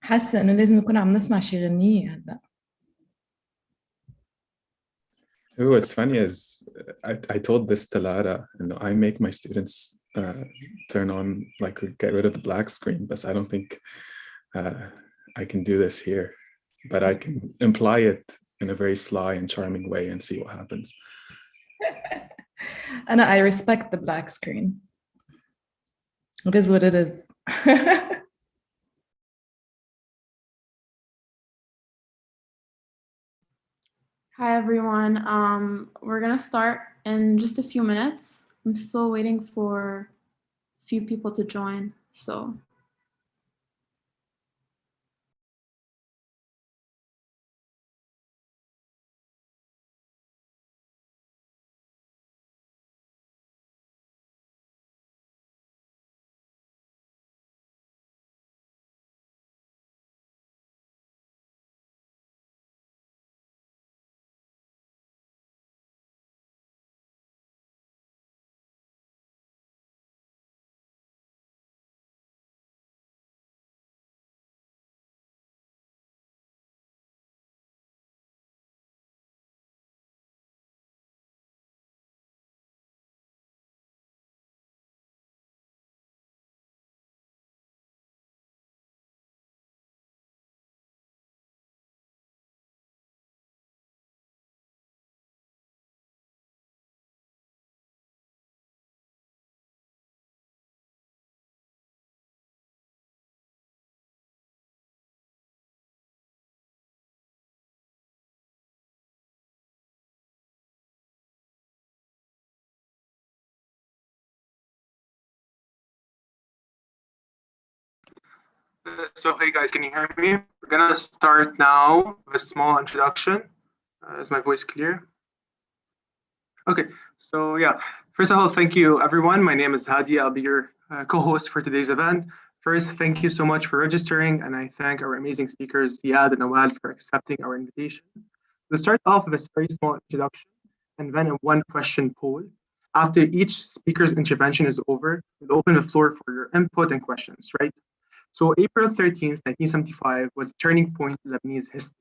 حاسة إنه لازم نكون عم نسمع شي غنية هلا. What's funny is I told this to Lara, and I make my students turn on, like, get rid of the black screen, but I don't think I can do this here. But I can imply it in a very sly and charming way and see what happens. I respect the black screen. It is what it is. Hi, everyone. We're going to start in just a few minutes. I'm still waiting for a few people to join, so. So hey guys, can you hear me? We're gonna start now with a small introduction. Is my voice clear? Okay, so yeah, first of all, thank you everyone. My name is Hadi. I'll be your co-host for today's event. First, thank you so much for registering, and I thank our amazing speakers, Ziad and Nawal, for accepting our invitation. We'll start off with a very small introduction and then a one-question poll. After each speaker's intervention is over, we'll open the floor for your input and questions, right? So April 13th, 1975 was a turning point in Lebanese history.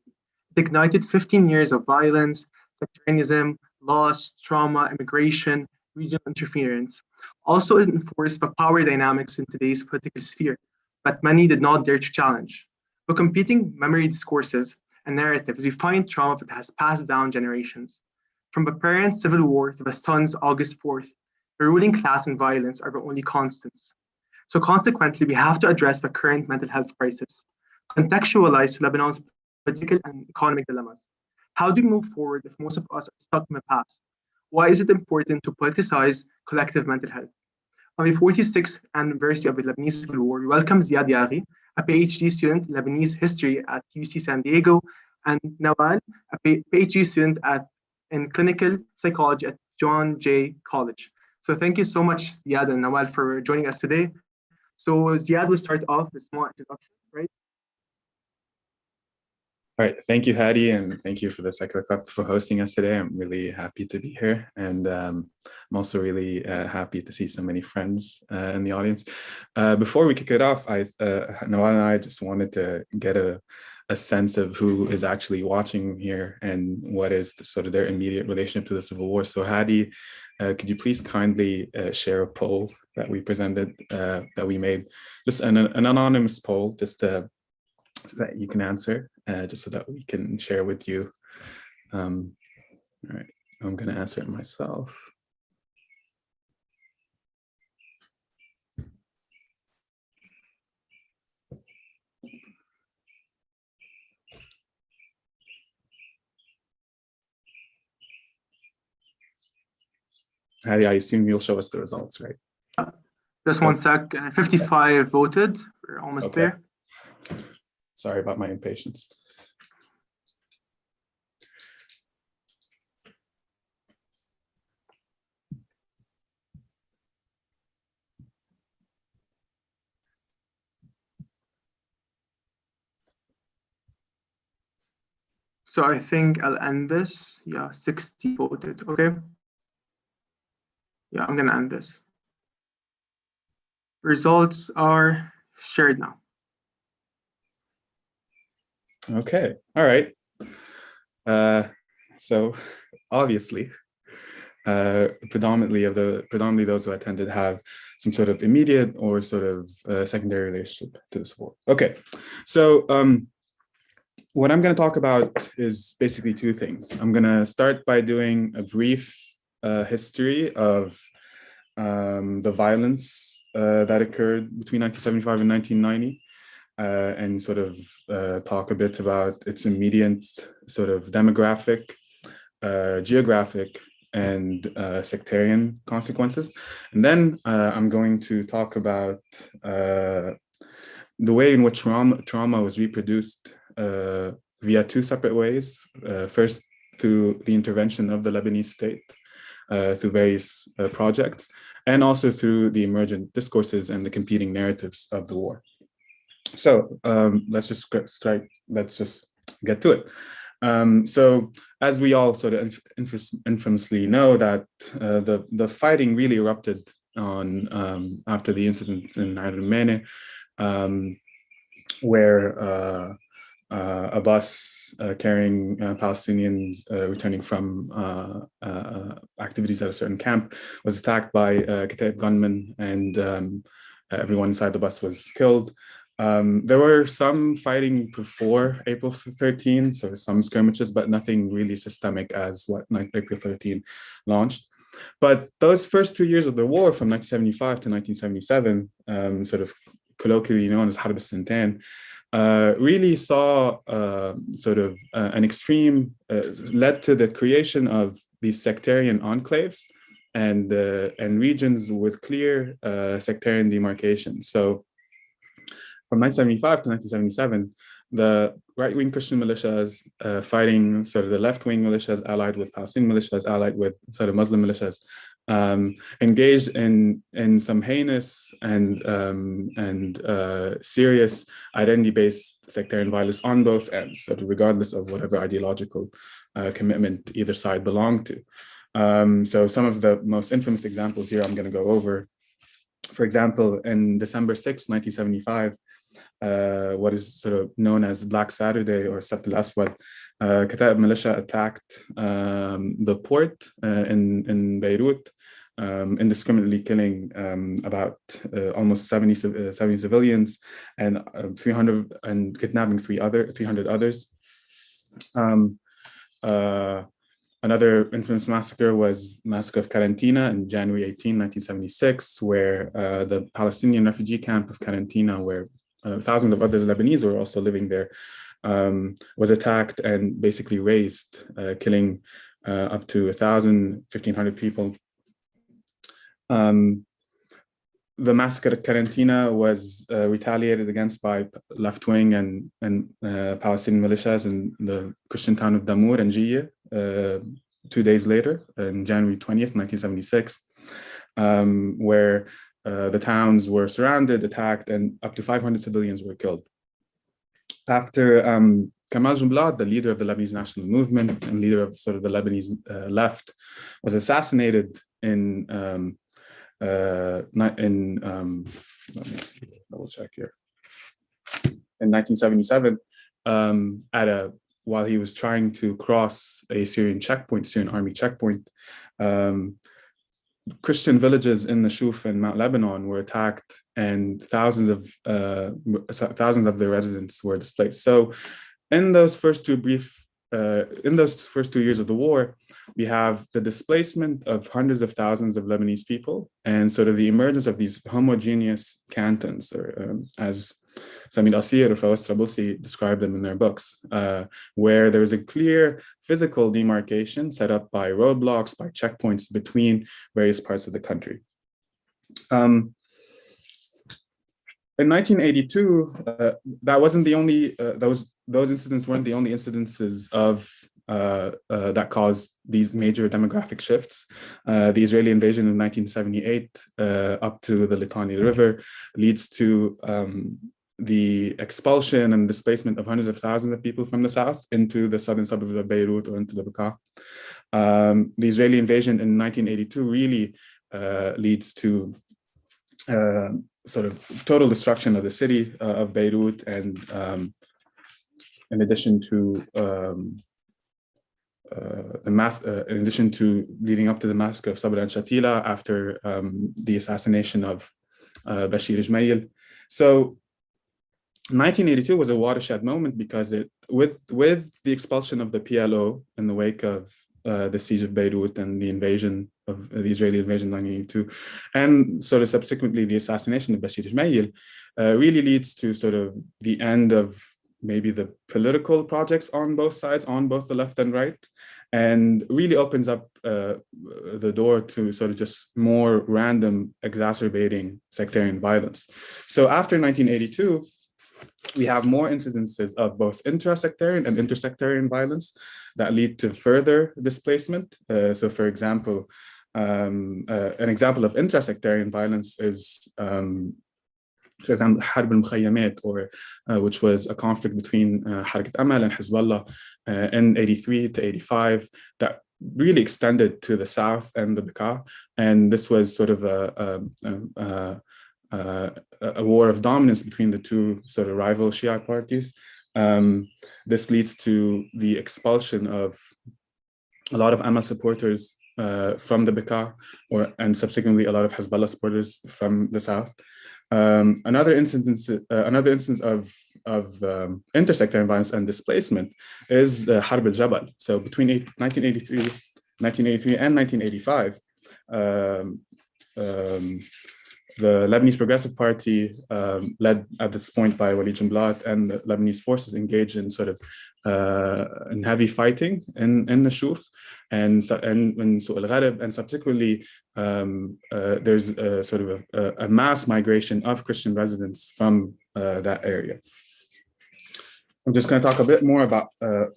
It ignited 15 years of violence, sectarianism, loss, trauma, immigration, regional interference. Also it enforced the power dynamics in today's political sphere, but many did not dare to challenge. By competing memory discourses and narratives, we find trauma that has passed down generations. From the parents' civil war to the son's August 4th, the ruling class and violence are the only constants. So consequently, we have to address the current mental health crisis, contextualize Lebanon's political and economic dilemmas. How do we move forward if most of us are stuck in the past? Why is it important to politicize collective mental health? On the 46th anniversary of the Lebanese Civil War, we welcome Ziad Yaghi, a PhD student in Lebanese history at UC San Diego, and Nawal, a PhD student in clinical psychology at John Jay College. So thank you so much, Ziad and Nawal, for joining us today. So Ziad will start off with a small introduction, right? All right, thank you, Hadi, and thank you for the Secular Club for hosting us today. I'm really happy to be here, and I'm also really happy to see so many friends in the audience. Before we kick it off, Noel and I just wanted to get a sense of who is actually watching here and what is sort of their immediate relationship to the Civil War. So Hadi, could you please kindly share a poll that we presented, that we made, just an anonymous poll, just to that you can answer, just so that we can share with you. All right, I'm going to answer it myself. Hadi, I assume you'll show us the results, right? Just one sec. 55 voted. We're almost there. Sorry about my impatience. So I think I'll end this. Yeah, 60 voted. Okay. Yeah, I'm gonna end this. Results are shared now. Okay, all right. So obviously, predominantly those who attended have some sort of immediate or sort of secondary relationship to this war. Okay, so what I'm going to talk about is basically two things. I'm going to start by doing a brief history of the violence that occurred between 1975 and 1990. And sort of talk a bit about its immediate sort of demographic, geographic, and sectarian consequences. And then I'm going to talk about the way in which trauma was reproduced via two separate ways. First, through the intervention of the Lebanese state through various projects, and also through the emergent discourses and the competing narratives of the war. So let's just get to it. So as we all sort of infamously know, that the fighting really erupted on after the incident in Armenia, where a bus carrying Palestinians returning from activities at a certain camp was attacked by Kataib gunmen, and everyone inside the bus was killed. There were some fighting before April 13, so some skirmishes, but nothing really systemic as what April 13 launched. But those first 2 years of the war, from 1975 to 1977, sort of colloquially known as Harb al-Sintain, really saw sort of an extreme, led to the creation of these sectarian enclaves and regions with clear sectarian demarcation. So from 1975 to 1977, the right-wing Christian militias fighting sort of the left-wing militias allied with Palestinian militias, allied with sort of Muslim militias, engaged in some heinous and serious identity-based sectarian violence on both ends, sort of regardless of whatever ideological commitment either side belonged to. So some of the most infamous examples here I'm going to go over. For example, in December 6, 1975, what is sort of known as Black Saturday or Sabt al-Aswad, Kataib militia attacked the port in Beirut, indiscriminately killing about almost 70 civilians and 300 and kidnapping 300 others. Another infamous massacre was Massacre of Karantina in January 18, 1976, where the Palestinian refugee camp of Karantina, where thousands of other Lebanese were also living there, was attacked and basically razed, killing up to 1,000, 1,500 people. The massacre at Karantina was retaliated against by left-wing and Palestinian militias in the Christian town of Damour and Jiyya 2 days later, on January 20th, 1976, where the towns were surrounded, attacked, and up to 500 civilians were killed. After Kamal Jumblat, the leader of the Lebanese National Movement and leader of sort of the Lebanese left, was assassinated in let me see, double check here. In 1977, while he was trying to cross a Syrian army checkpoint, Christian villages in the Shuf and Mount Lebanon were attacked, and thousands of their residents were displaced. So, in those first 2 years of the war, we have the displacement of hundreds of thousands of Lebanese people and sort of the emergence of these homogeneous cantons, or as Samir Asir or Fawaz Trabulsi described them in their books, where there was a clear physical demarcation set up by roadblocks, by checkpoints between various parts of the country. In 1982, that wasn't the only, those incidents weren't the only incidences of that caused these major demographic shifts. The Israeli invasion of 1978 up to the Litani River leads to the expulsion and displacement of hundreds of thousands of people from the south into the southern suburbs of Beirut or into the Bekaa. The Israeli invasion in 1982 really leads to sort of total destruction of the city of Beirut and in addition to in addition to leading up to the massacre of Sabra and Shatila after the assassination of Bashir Ismail. So 1982 was a watershed moment because with the expulsion of the PLO in the wake of the siege of Beirut and the invasion of the Israeli invasion in 1982, and sort of subsequently the assassination of Bashir Ismail, really leads to sort of the end of maybe the political projects on both sides, on both the left and right, and really opens up the door to sort of just more random exacerbating sectarian violence. So after 1982, we have more incidences of both intra-sectarian and intersectarian violence that lead to further displacement. So for example, an example of intra-sectarian violence is, for example, Harb al-Mukhayamat, which was a conflict between Harakat Amal and Hezbollah in 83 to 85 that really extended to the south and the Bekaa. And this was sort of a war of dominance between the two sort of rival Shia parties. This leads to the expulsion of a lot of Amal supporters from the Bekaa, and subsequently a lot of Hezbollah supporters from the south. Another instance of intersectarian violence and displacement is the Harb al-Jabal. So between 1983 and 1985, the Lebanese Progressive Party, led at this point by Walid Jumblat, and the Lebanese forces engaged in sort of in heavy fighting in the Shuf and in Suq al-Gharib, and subsequently there's a sort of a mass migration of Christian residents from that area. I'm just going to talk a bit more about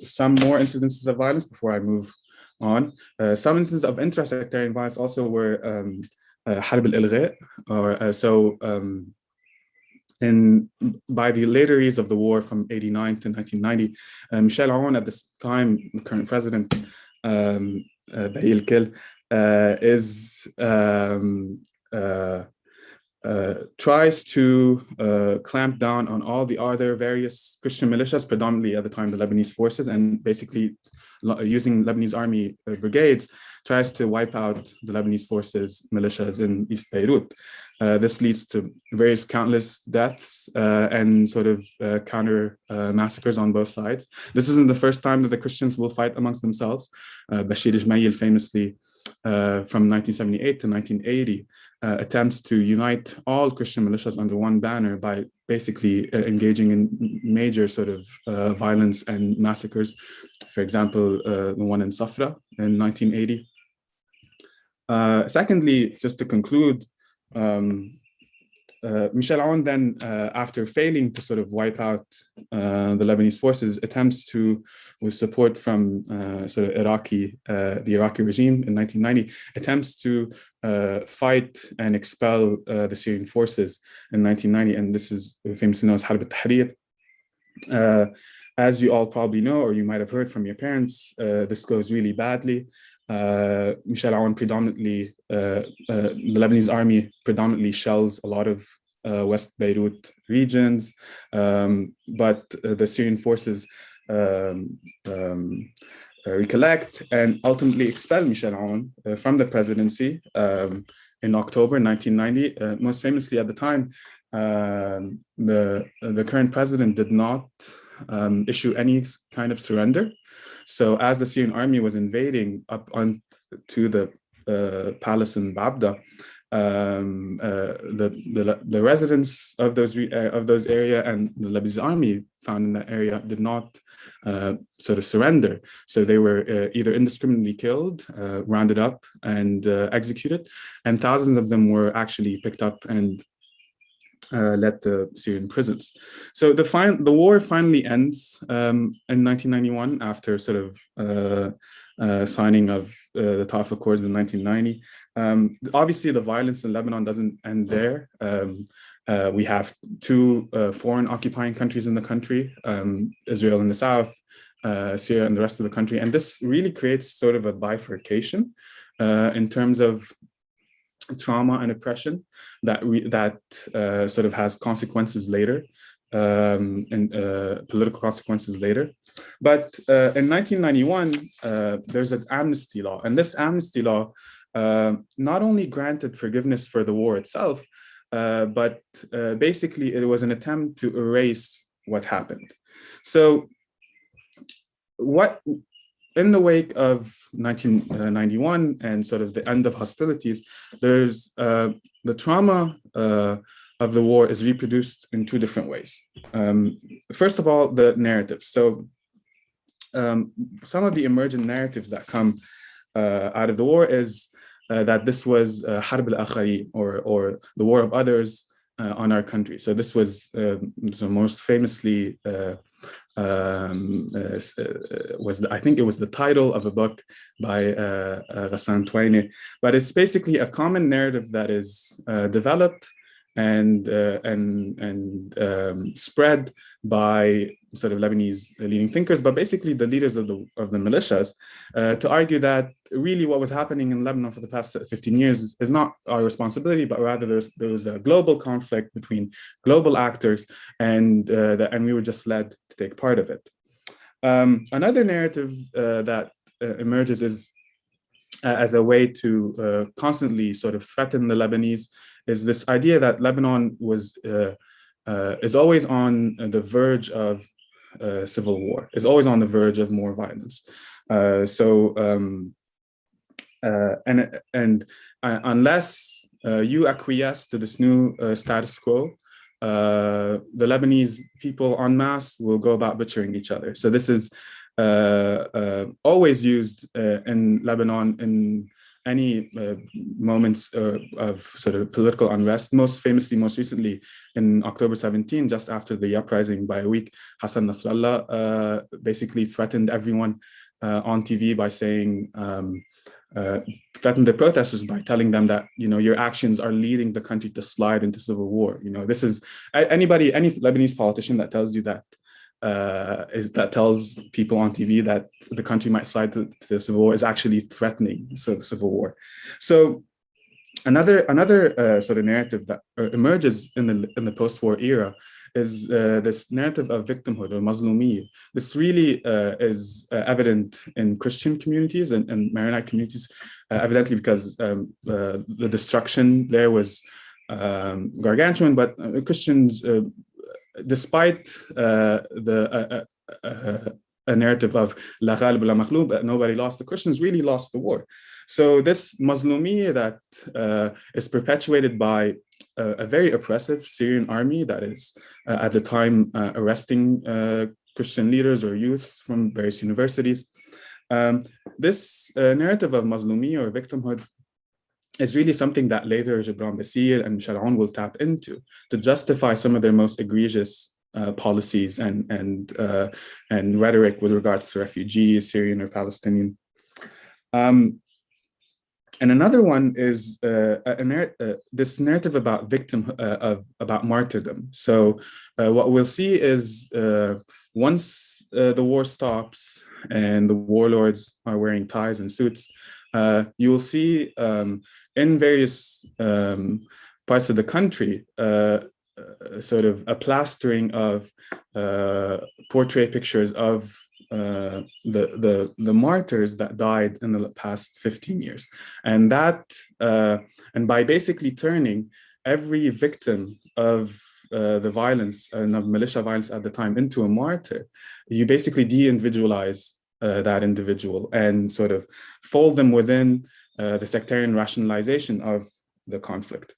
some more incidences of violence before I move on. Some instances of intra-sectarian violence also were Harb al-Ilgha, by the later years of the war from 89 to 1990, Michel Aoun, at this time, the current president, tries to clamp down on all the other various Christian militias, predominantly at the time the Lebanese forces, and basically using Lebanese army brigades, tries to wipe out the Lebanese forces militias in East Beirut. This leads to various countless deaths and sort of counter massacres on both sides. This isn't the first time that the Christians will fight amongst themselves. Bashir Ismail famously, from 1978 to 1980, attempts to unite all Christian militias under one banner by basically engaging in major sort of violence and massacres. For example, the one in Safra in 1980. Secondly, just to conclude, Michel Aoun then, after failing to sort of wipe out the Lebanese forces, attempts to, with support from sort of the Iraqi regime in 1990, attempts to fight and expel the Syrian forces in 1990, and this is famously known as Harb al-Tahrir. As you all probably know, or you might have heard from your parents, this goes really badly. Michel Aoun predominantly, the Lebanese army predominantly shells a lot of West Beirut regions, but the Syrian forces recollect and ultimately expel Michel Aoun from the presidency in October 1990. Most famously at the time, the current president did not issue any kind of surrender. So as the Syrian army was invading up onto the palace in Babda, the residents of those area and the Lebanese army found in that area did not sort of surrender. So they were either indiscriminately killed, rounded up, and executed, and thousands of them were actually picked up and led to Syrian prisons. So the war finally ends in 1991 after sort of signing of the Taif Accords in 1990. Obviously, the violence in Lebanon doesn't end there. We have two foreign occupying countries in the country, Israel in the south, Syria and the rest of the country. And this really creates sort of a bifurcation in terms of trauma and oppression that sort of has consequences later, and political consequences later. But in 1991, there's an amnesty law, and this amnesty law not only granted forgiveness for the war itself, but basically it was an attempt to erase what happened. So in the wake of 1991 and sort of the end of hostilities, there's the trauma of the war is reproduced in two different ways. First of all, the narratives. So some of the emergent narratives that come out of the war is that this was Harb al-Akhari, or the war of others on our country. So this was so most famously I think it was the title of a book by Ghassan Tuwaini, but it's basically a common narrative that is developed and spread by sort of Lebanese leading thinkers, but basically the leaders of the militias, to argue that really what was happening in Lebanon for the past 15 years is not our responsibility, but rather there was a global conflict between global actors, and we were just led to take part of it. Another narrative that emerges is as a way to constantly sort of threaten the Lebanese is this idea that Lebanon is always on the verge of civil war, is always on the verge of more violence. Unless you acquiesce to this new status quo, the Lebanese people en masse will go about butchering each other. So this is always used in Lebanon in any moments of sort of political unrest. Most recently in October 17, just after the uprising by a week, Hassan Nasrallah basically threatened everyone on TV by saying, threatened the protesters by telling them that, your actions are leading the country to slide into civil war. This is any Lebanese politician that tells you that, that tells people on TV that the country might slide to civil war is actually threatening civil war. So another sort of narrative that emerges in the post-war era is this narrative of victimhood or Mazlumiyya. This really is evident in Christian communities and Maronite communities, evidently because the destruction there was gargantuan, but Christians, despite a narrative of la ghalib la maghlub, that nobody lost, the Christians really lost the war. So this Mazlumiyya that is perpetuated by a very oppressive Syrian army that is at the time arresting Christian leaders or youths from various universities. This narrative of Mazlumiyya or victimhood is really something that later Gibran Basir and Michel Aoun will tap into to justify some of their most egregious policies and rhetoric with regards to refugees, Syrian or Palestinian. And another one is this narrative about about martyrdom. So what we'll see is once the war stops and the warlords are wearing ties and suits, you will see in various parts of the country sort of a plastering of portrait pictures of the martyrs that died in the past 15 years. And by basically turning every victim of the violence and of militia violence at the time into a martyr, you basically de-individualize that individual and sort of fold them within the sectarian rationalization of the conflict.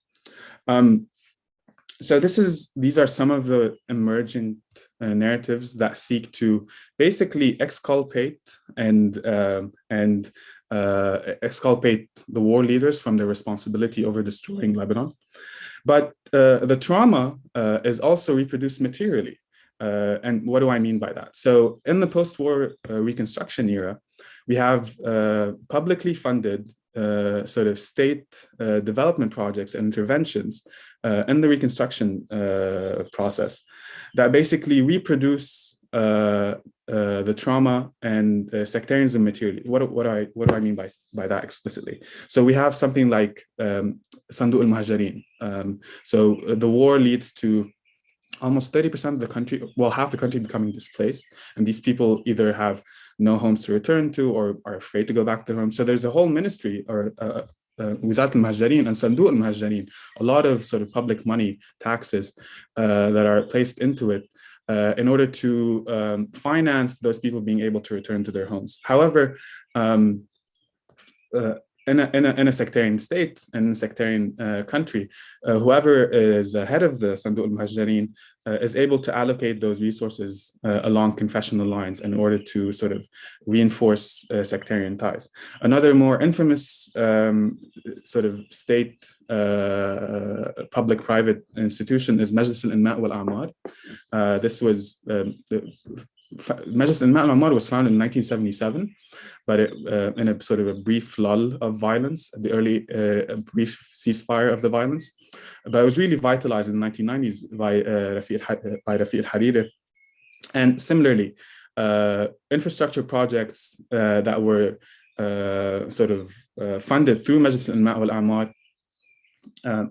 So these are some of the emergent narratives that seek to basically exculpate and exculpate the war leaders from their responsibility over destroying Lebanon. But the trauma is also reproduced materially. And what do I mean by that? So in the post-war Reconstruction era, we have publicly funded sort of state development projects and interventions in the Reconstruction process that basically reproduce the trauma and sectarianism materially. What do I mean by that explicitly? So we have something like Sandu al-Muhajirin. So the war leads to almost 30% of the country, well, half the country becoming displaced. And these people either have no homes to return to or are afraid to go back to their homes. So there's a whole ministry or Wizat al-Muhajirin and Sandu al-Muhajirin, a lot of sort of public money, taxes that are placed into it in order to finance those people being able to return to their homes. However, in a sectarian state and sectarian country, whoever is head of the Sandu al-Muhajirin is able to allocate those resources along confessional lines in order to sort of reinforce sectarian ties. Another more infamous sort of state public-private institution is Majlis al-Inma' wal-A'mar. This was Majlis al-Inma' wal-A'mar was founded in 1977, but in a sort of a brief lull of violence, the early brief ceasefire of the violence. But it was really vitalized in the 1990s by Rafiq al-Hariri. And similarly, infrastructure projects that were sort of funded through Majlis al-Inma' wal-A'mar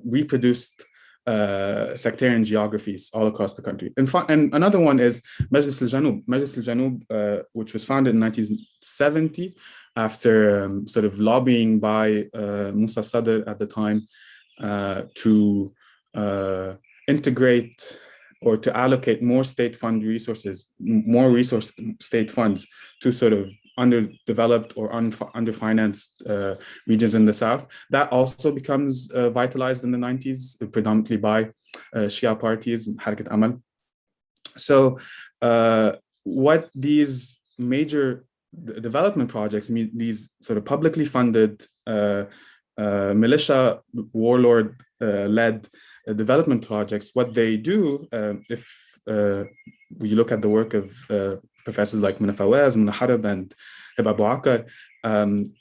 reproduced sectarian geographies all across the country. And another one is Majlis al-Janub. Majlis al-Janub, which was founded in 1970 after sort of lobbying by Musa Sadr at the time to integrate or to allocate more state fund resources, more state funds to sort of underdeveloped or underfinanced regions in the South. That also becomes vitalized in the 90s, predominantly by Shia parties and Harakat Amal. So what these major development projects, I mean, these sort of publicly funded militia warlord led development projects, what they do, if we look at the work of professors like Muna Fawaz, Muna Harab, and Hib Abu Akar,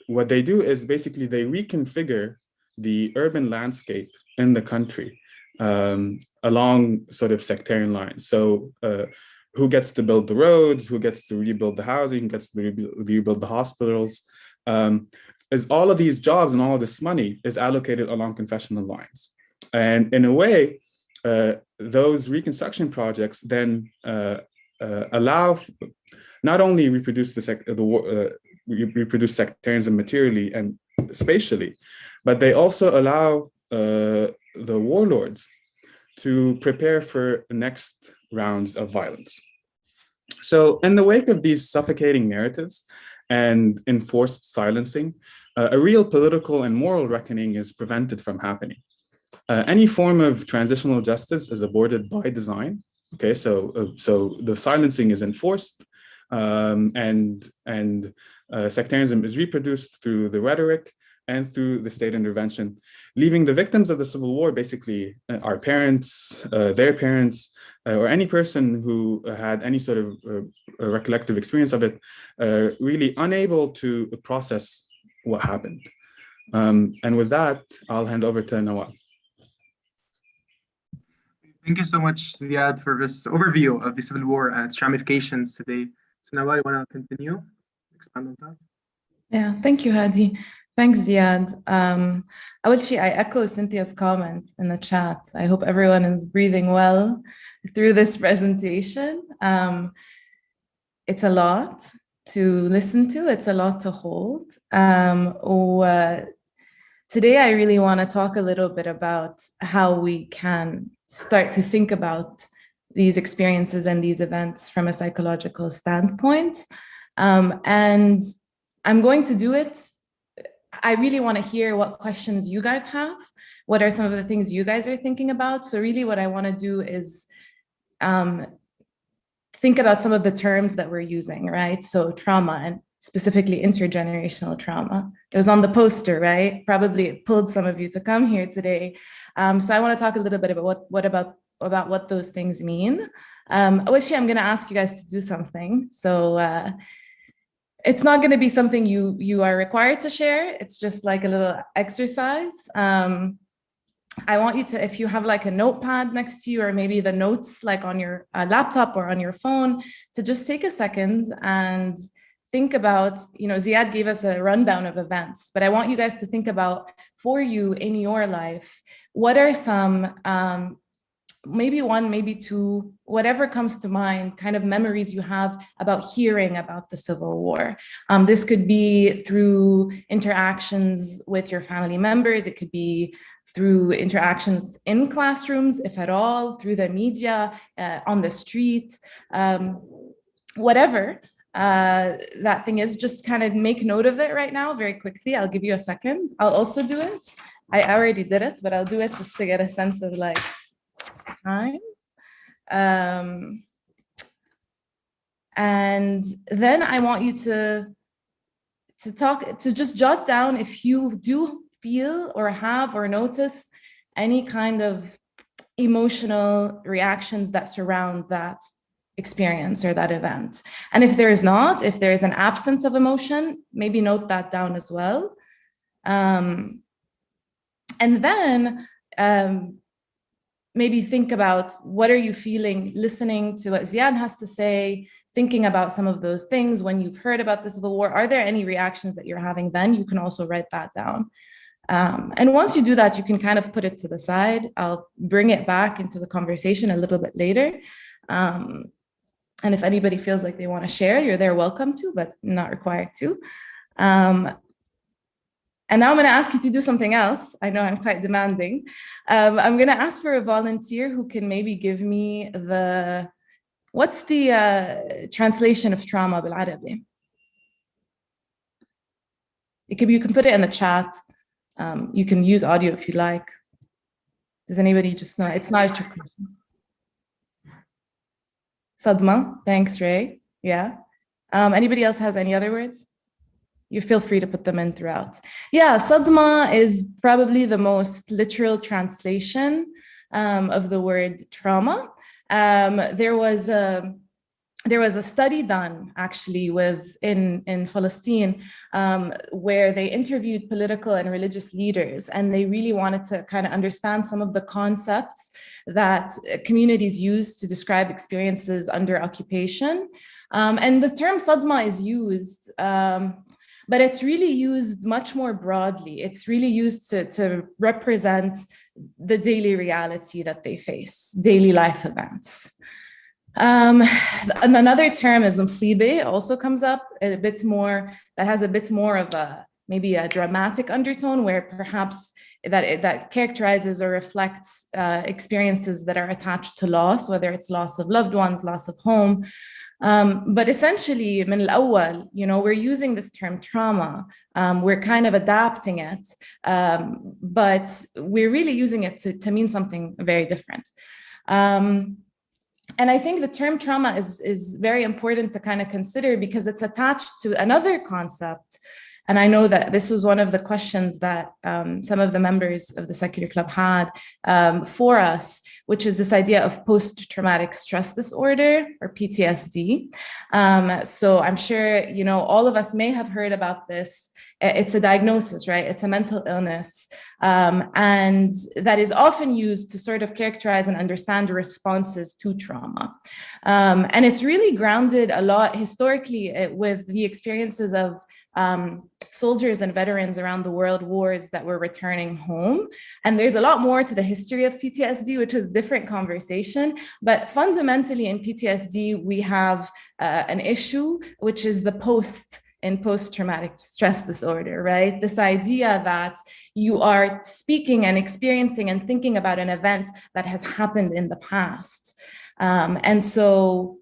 what they do is basically they reconfigure the urban landscape in the country along sort of sectarian lines. So who gets to build the roads, who gets to rebuild the housing, who gets to rebuild the hospitals, is all of these jobs and all of this money is allocated along confessional lines. And in a way, those reconstruction projects then allow not only reproduce reproduce sectarianism materially and spatially, but they also allow the warlords to prepare for the next rounds of violence. So in the wake of these suffocating narratives and enforced silencing, a real political and moral reckoning is prevented from happening. Any form of transitional justice is aborted by design. Okay, so the silencing is enforced, and sectarianism is reproduced through the rhetoric and through the state intervention, leaving the victims of the civil war, basically our parents, their parents, or any person who had any sort of recollective experience of it, really unable to process what happened. And with that, I'll hand over to Nawal. Thank you so much, Ziad, for this overview of the Civil War and its ramifications today. So Nawal, you want to continue? Expand on that? Yeah, thank you, Hadi. Thanks, Ziad. I echo Cynthia's comment in the chat. I hope everyone is breathing well through this presentation. It's a lot to listen to. It's a lot to hold. Today, I really want to talk a little bit about how we can start to think about these experiences and these events from a psychological standpoint. And I'm going to do it. I really want to hear what questions you guys have. What are some of the things you guys are thinking about? So really what I want to do is think about some of the terms that we're using, right? So trauma, and specifically intergenerational trauma. It was on the poster, right? Probably it pulled some of you to come here today. So I want to talk a little bit about what those things mean. Awishi, I'm going to ask you guys to do something. So it's not going to be something you are required to share. It's just like a little exercise. I want you to, if you have like a notepad next to you, or maybe the notes like on your laptop or on your phone, to just take a second and think about, Ziad gave us a rundown of events, but I want you guys to think about, for you in your life, what are some, maybe one, maybe two, whatever comes to mind, kind of memories you have about hearing about the Civil War. This could be through interactions with your family members. It could be through interactions in classrooms, if at all, through the media, on the street, whatever that thing is. Just kind of make note of it right now very quickly. I'll give you a second. I'll also do it. I already did it, but I'll do it just to get a sense of like time. And then I want you to just jot down if you do feel or have or notice any kind of emotional reactions that surround that experience or that event. And if there is not, if there is an absence of emotion, maybe note that down as well. And then maybe think about, what are you feeling listening to what Ziad has to say, thinking about some of those things when you've heard about the Civil War. Are there any reactions that you're having then? You can also write that down. And once you do that, you can kind of put it to the side. I'll bring it back into the conversation a little bit later. And if anybody feels like they want to share, they're welcome to, but not required to. And now I'm going to ask you to do something else. I know I'm quite demanding. I'm going to ask for a volunteer who can maybe give me what's the translation of trauma bil Arabi? You can put it in the chat. You can use audio if you like. Does anybody just know? It's not a trick question. Sadma, thanks, Ray. Yeah. Anybody else has any other words? You feel free to put them in throughout. Yeah, Sadma is probably the most literal translation of the word trauma. There was a study done actually in Palestine where they interviewed political and religious leaders, and they really wanted to kind of understand some of the concepts that communities use to describe experiences under occupation. And the term Sadma is used, but it's really used much more broadly. It's really used to represent the daily reality that they face, daily life events. And another term is msibe, also comes up a bit more, that has a bit more of maybe a dramatic undertone, where perhaps that characterizes or reflects experiences that are attached to loss, whether it's loss of loved ones, loss of home. But essentially, min al-awwal, we're using this term trauma. We're kind of adapting it, but we're really using it to mean something very different. And I think the term trauma is very important to kind of consider, because it's attached to another concept. And I know that this was one of the questions that some of the members of the Secular Club had for us, which is this idea of post-traumatic stress disorder, or PTSD. So I'm sure, all of us may have heard about this. It's a diagnosis, right? It's a mental illness. And that is often used to sort of characterize and understand responses to trauma. And it's really grounded a lot historically with the experiences of soldiers and veterans around the world wars that were returning home. And there's a lot more to the history of PTSD, which is a different conversation. But fundamentally in PTSD, we have an issue, which is the post-traumatic stress disorder, right? This idea that you are speaking and experiencing and thinking about an event that has happened in the past. And so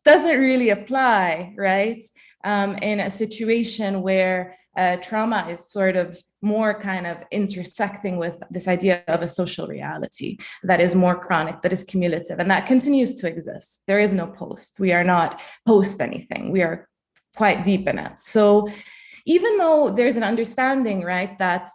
doesn't really apply, right? In a situation where trauma is sort of more kind of intersecting with this idea of a social reality that is more chronic, that is cumulative, and that continues to exist. There is no post. We are not post anything. We are quite deep in it. So even though there's an understanding, right, that,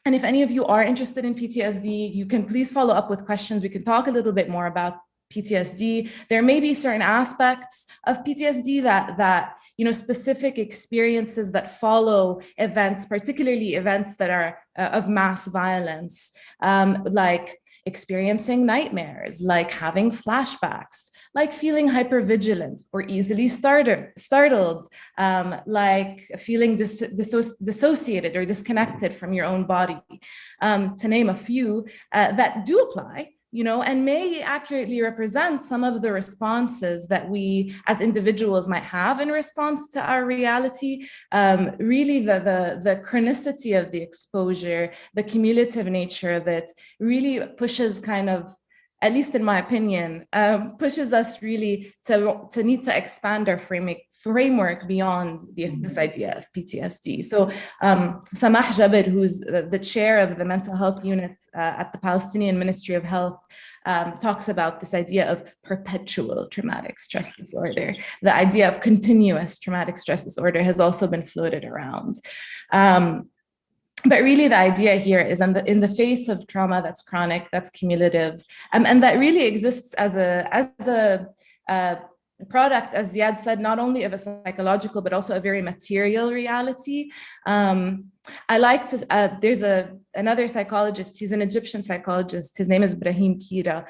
and if any of you are interested in PTSD, you can please follow up with questions. We can talk a little bit more about PTSD. There may be certain aspects of PTSD that specific experiences that follow events, particularly events that are of mass violence, like experiencing nightmares, like having flashbacks, like feeling hypervigilant or easily startled, like feeling dissociated or disconnected from your own body, to name a few that do apply, and may accurately represent some of the responses that we as individuals might have in response to our reality. Really, the chronicity of the exposure, the cumulative nature of it, really pushes kind of, at least in my opinion, pushes us really to need to expand our framework beyond this idea of PTSD. So Samah Jabir, who's the chair of the mental health unit at the Palestinian Ministry of Health, talks about this idea of perpetual traumatic stress disorder. The idea of continuous traumatic stress disorder has also been floated around. But really, the idea here is in the face of trauma that's chronic, that's cumulative, and that really exists as a product, as Ziad said, not only of a psychological, but also a very material reality. I like to, there's another psychologist, he's an Egyptian psychologist, his name is Brahim Kira.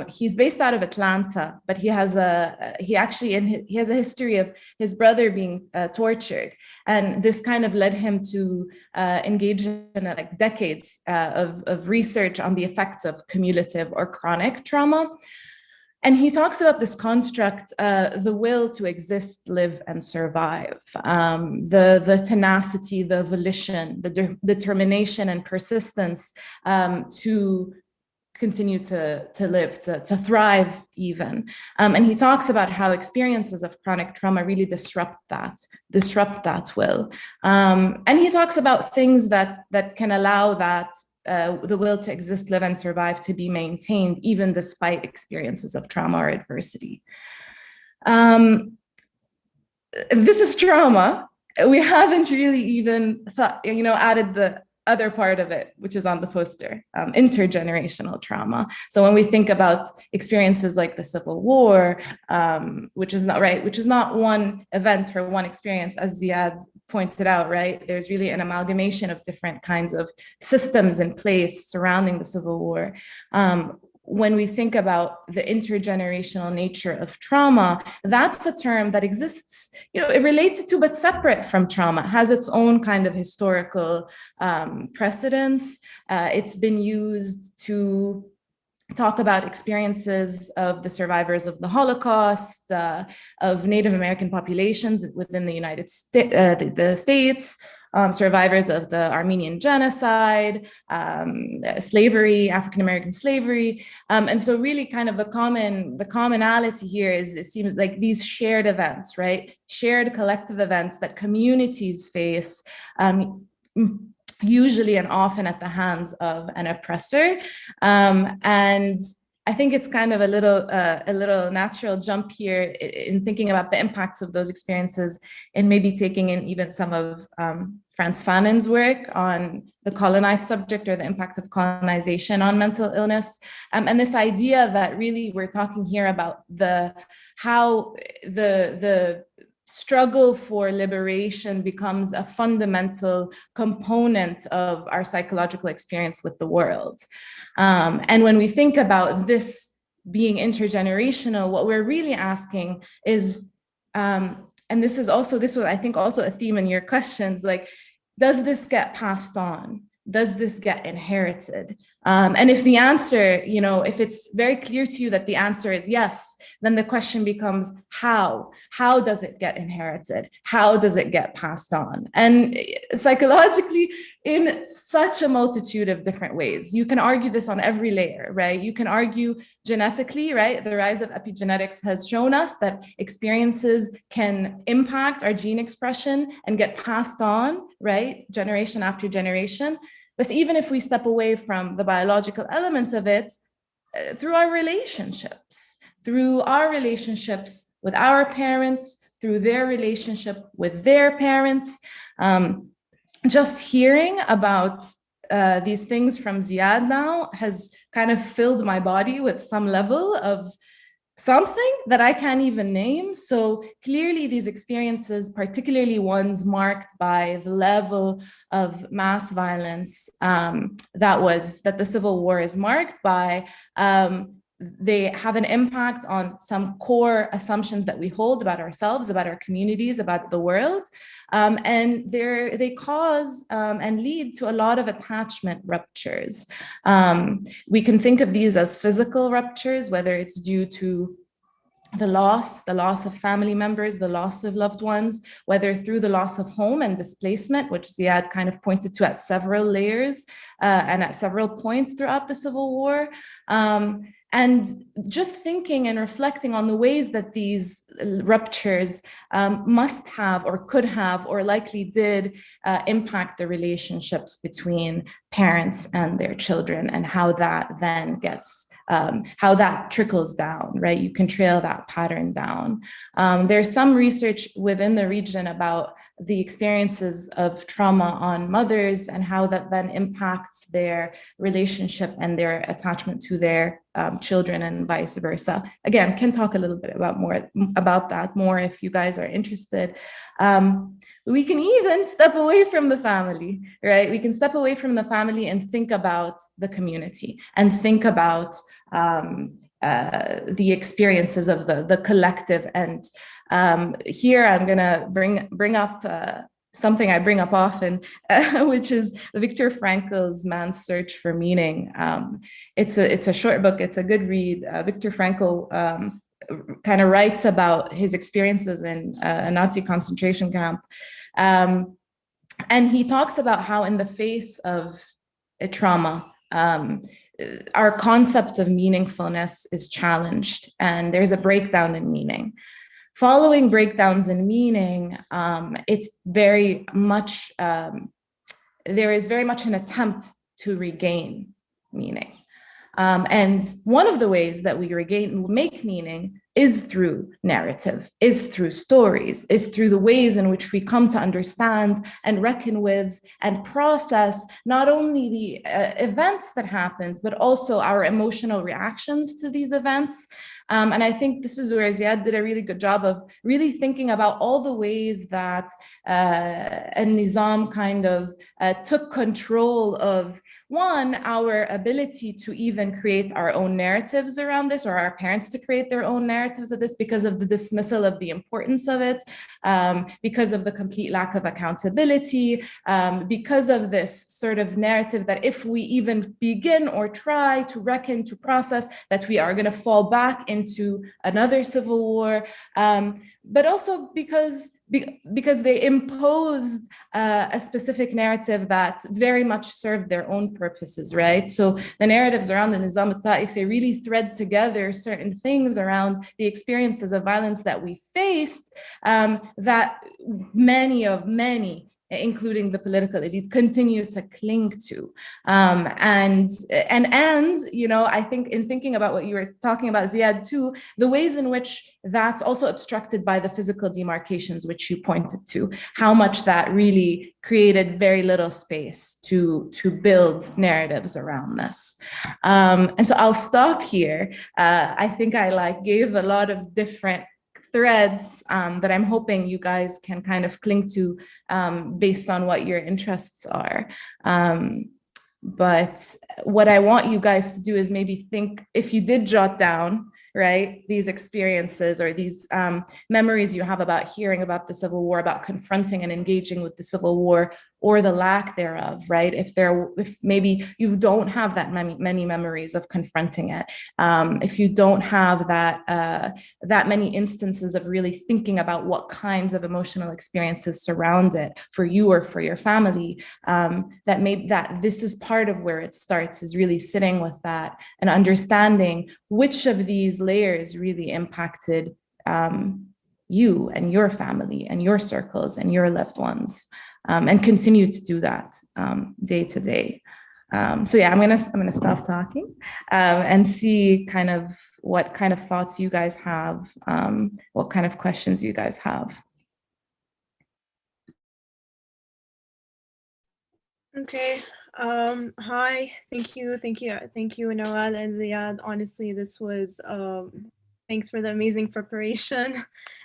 He's based out of Atlanta, but he has a history of his brother being tortured. And this kind of led him to engage in decades of research on the effects of cumulative or chronic trauma. And he talks about this construct, the will to exist, live, and survive, the tenacity, the volition, the determination and persistence to continue to live, to thrive even. And he talks about how experiences of chronic trauma really disrupt that will. And he talks about things that can allow that the will to exist, live, and survive to be maintained even despite experiences of trauma or adversity. This is trauma. We haven't really even added the other part of it, which is on the poster, intergenerational trauma. So when we think about experiences like the Civil War, which is not one event or one experience, as Ziad pointed out, right? There's really an amalgamation of different kinds of systems in place surrounding the Civil War. When we think about the intergenerational nature of trauma, that's a term that exists, related to but separate from trauma, has its own kind of historical precedence. It's been used to talk about experiences of the survivors of the Holocaust, of Native American populations within the United States, survivors of the Armenian genocide, slavery, African-American slavery. And so really kind of the commonality here is, it seems like these shared events, right? Shared collective events that communities face, usually and often at the hands of an oppressor. And I think it's kind of a little natural jump here in thinking about the impacts of those experiences, and maybe taking in even some of Frantz Fanon's work on the colonized subject, or the impact of colonization on mental illness. And this idea that really we're talking here about how the struggle for liberation becomes a fundamental component of our psychological experience with the world. And when we think about this being intergenerational, what we're really asking is, and this was I think also a theme in your questions, like, does this get passed on? Does this get inherited? And if the answer, if it's very clear to you that the answer is yes, then the question becomes how? How does it get inherited? How does it get passed on? And psychologically, in such a multitude of different ways. You can argue this on every layer, right? You can argue genetically, right? The rise of epigenetics has shown us that experiences can impact our gene expression and get passed on, right? Generation after generation. But even if we step away from the biological element of it, through our relationships with our parents, through their relationship with their parents, just hearing about these things from Ziad now has kind of filled my body with some level of something that I can't even name. So clearly these experiences, particularly ones marked by the level of mass violence that the Civil War is marked by, they have an impact on some core assumptions that we hold about ourselves, about our communities, about the world. And they cause and lead to a lot of attachment ruptures. We can think of these as physical ruptures, whether it's due to the loss of family members, the loss of loved ones, whether through the loss of home and displacement, which Ziad kind of pointed to at several layers and at several points throughout the Civil War. And just thinking and reflecting on the ways that these ruptures must have or could have or likely did impact the relationships between parents and their children, and how that then gets, how that trickles down, right? You can trail that pattern down. There's some research within the region about the experiences of trauma on mothers and how that then impacts their relationship and their attachment to their children and vice versa. Again, can talk a little bit about that more if you guys are interested. We can even step away from the family, right? We can step away from the family and think about the community and think about the experiences of the collective. And here I'm gonna bring up something I bring up often, which is Viktor Frankl's Man's Search for Meaning. It's a short book, it's a good read. Viktor Frankl kind of writes about his experiences in a Nazi concentration camp. And he talks about how in the face of a trauma, our concept of meaningfulness is challenged, and there's a breakdown in meaning. Following breakdowns in meaning, it's very much, there is very much an attempt to regain meaning. And one of the ways that we make meaning is through narrative, is through stories, is through the ways in which we come to understand and reckon with and process not only the events that happened, but also our emotional reactions to these events. And I think this is where Ziad did a really good job of really thinking about all the ways that Nizam kind of took control of, one, our ability to even create our own narratives around this, or our parents to create their own narratives of this, because of the dismissal of the importance of it, because of the complete lack of accountability, because of this sort of narrative that if we even begin or try to reckon, to process, that we are going to fall back into another civil war, but also because they imposed a specific narrative that very much served their own purposes, right? So the narratives around the Nizam al-Ta'ifi really thread together certain things around the experiences of violence that we faced, that many, including the political elite, continue to cling to. And you know, I think in thinking about what you were talking about, Ziad, too, the ways in which that's also obstructed by the physical demarcations, which you pointed to, how much that really created very little space to build narratives around this. And so I'll stop here. I think I gave a lot of different threads that I'm hoping you guys can kind of cling to based on what your interests are. But what I want you guys to do is maybe think, if you did jot down, right, these experiences or these memories you have about hearing about the Civil War, about confronting and engaging with the Civil War, or the lack thereof, right? If maybe you don't have that many memories of confronting it, if you don't have that many instances of really thinking about what kinds of emotional experiences surround it for you or for your family, that this is part of where it starts, is really sitting with that and understanding which of these layers really impacted you and your family and your circles and your loved ones. And continue to do that day to day. So yeah, I'm gonna stop talking and see kind of what kind of thoughts you guys have, what kind of questions you guys have. Okay, Hi, thank you, Nawal and Ziad. Honestly, this was thanks for the amazing preparation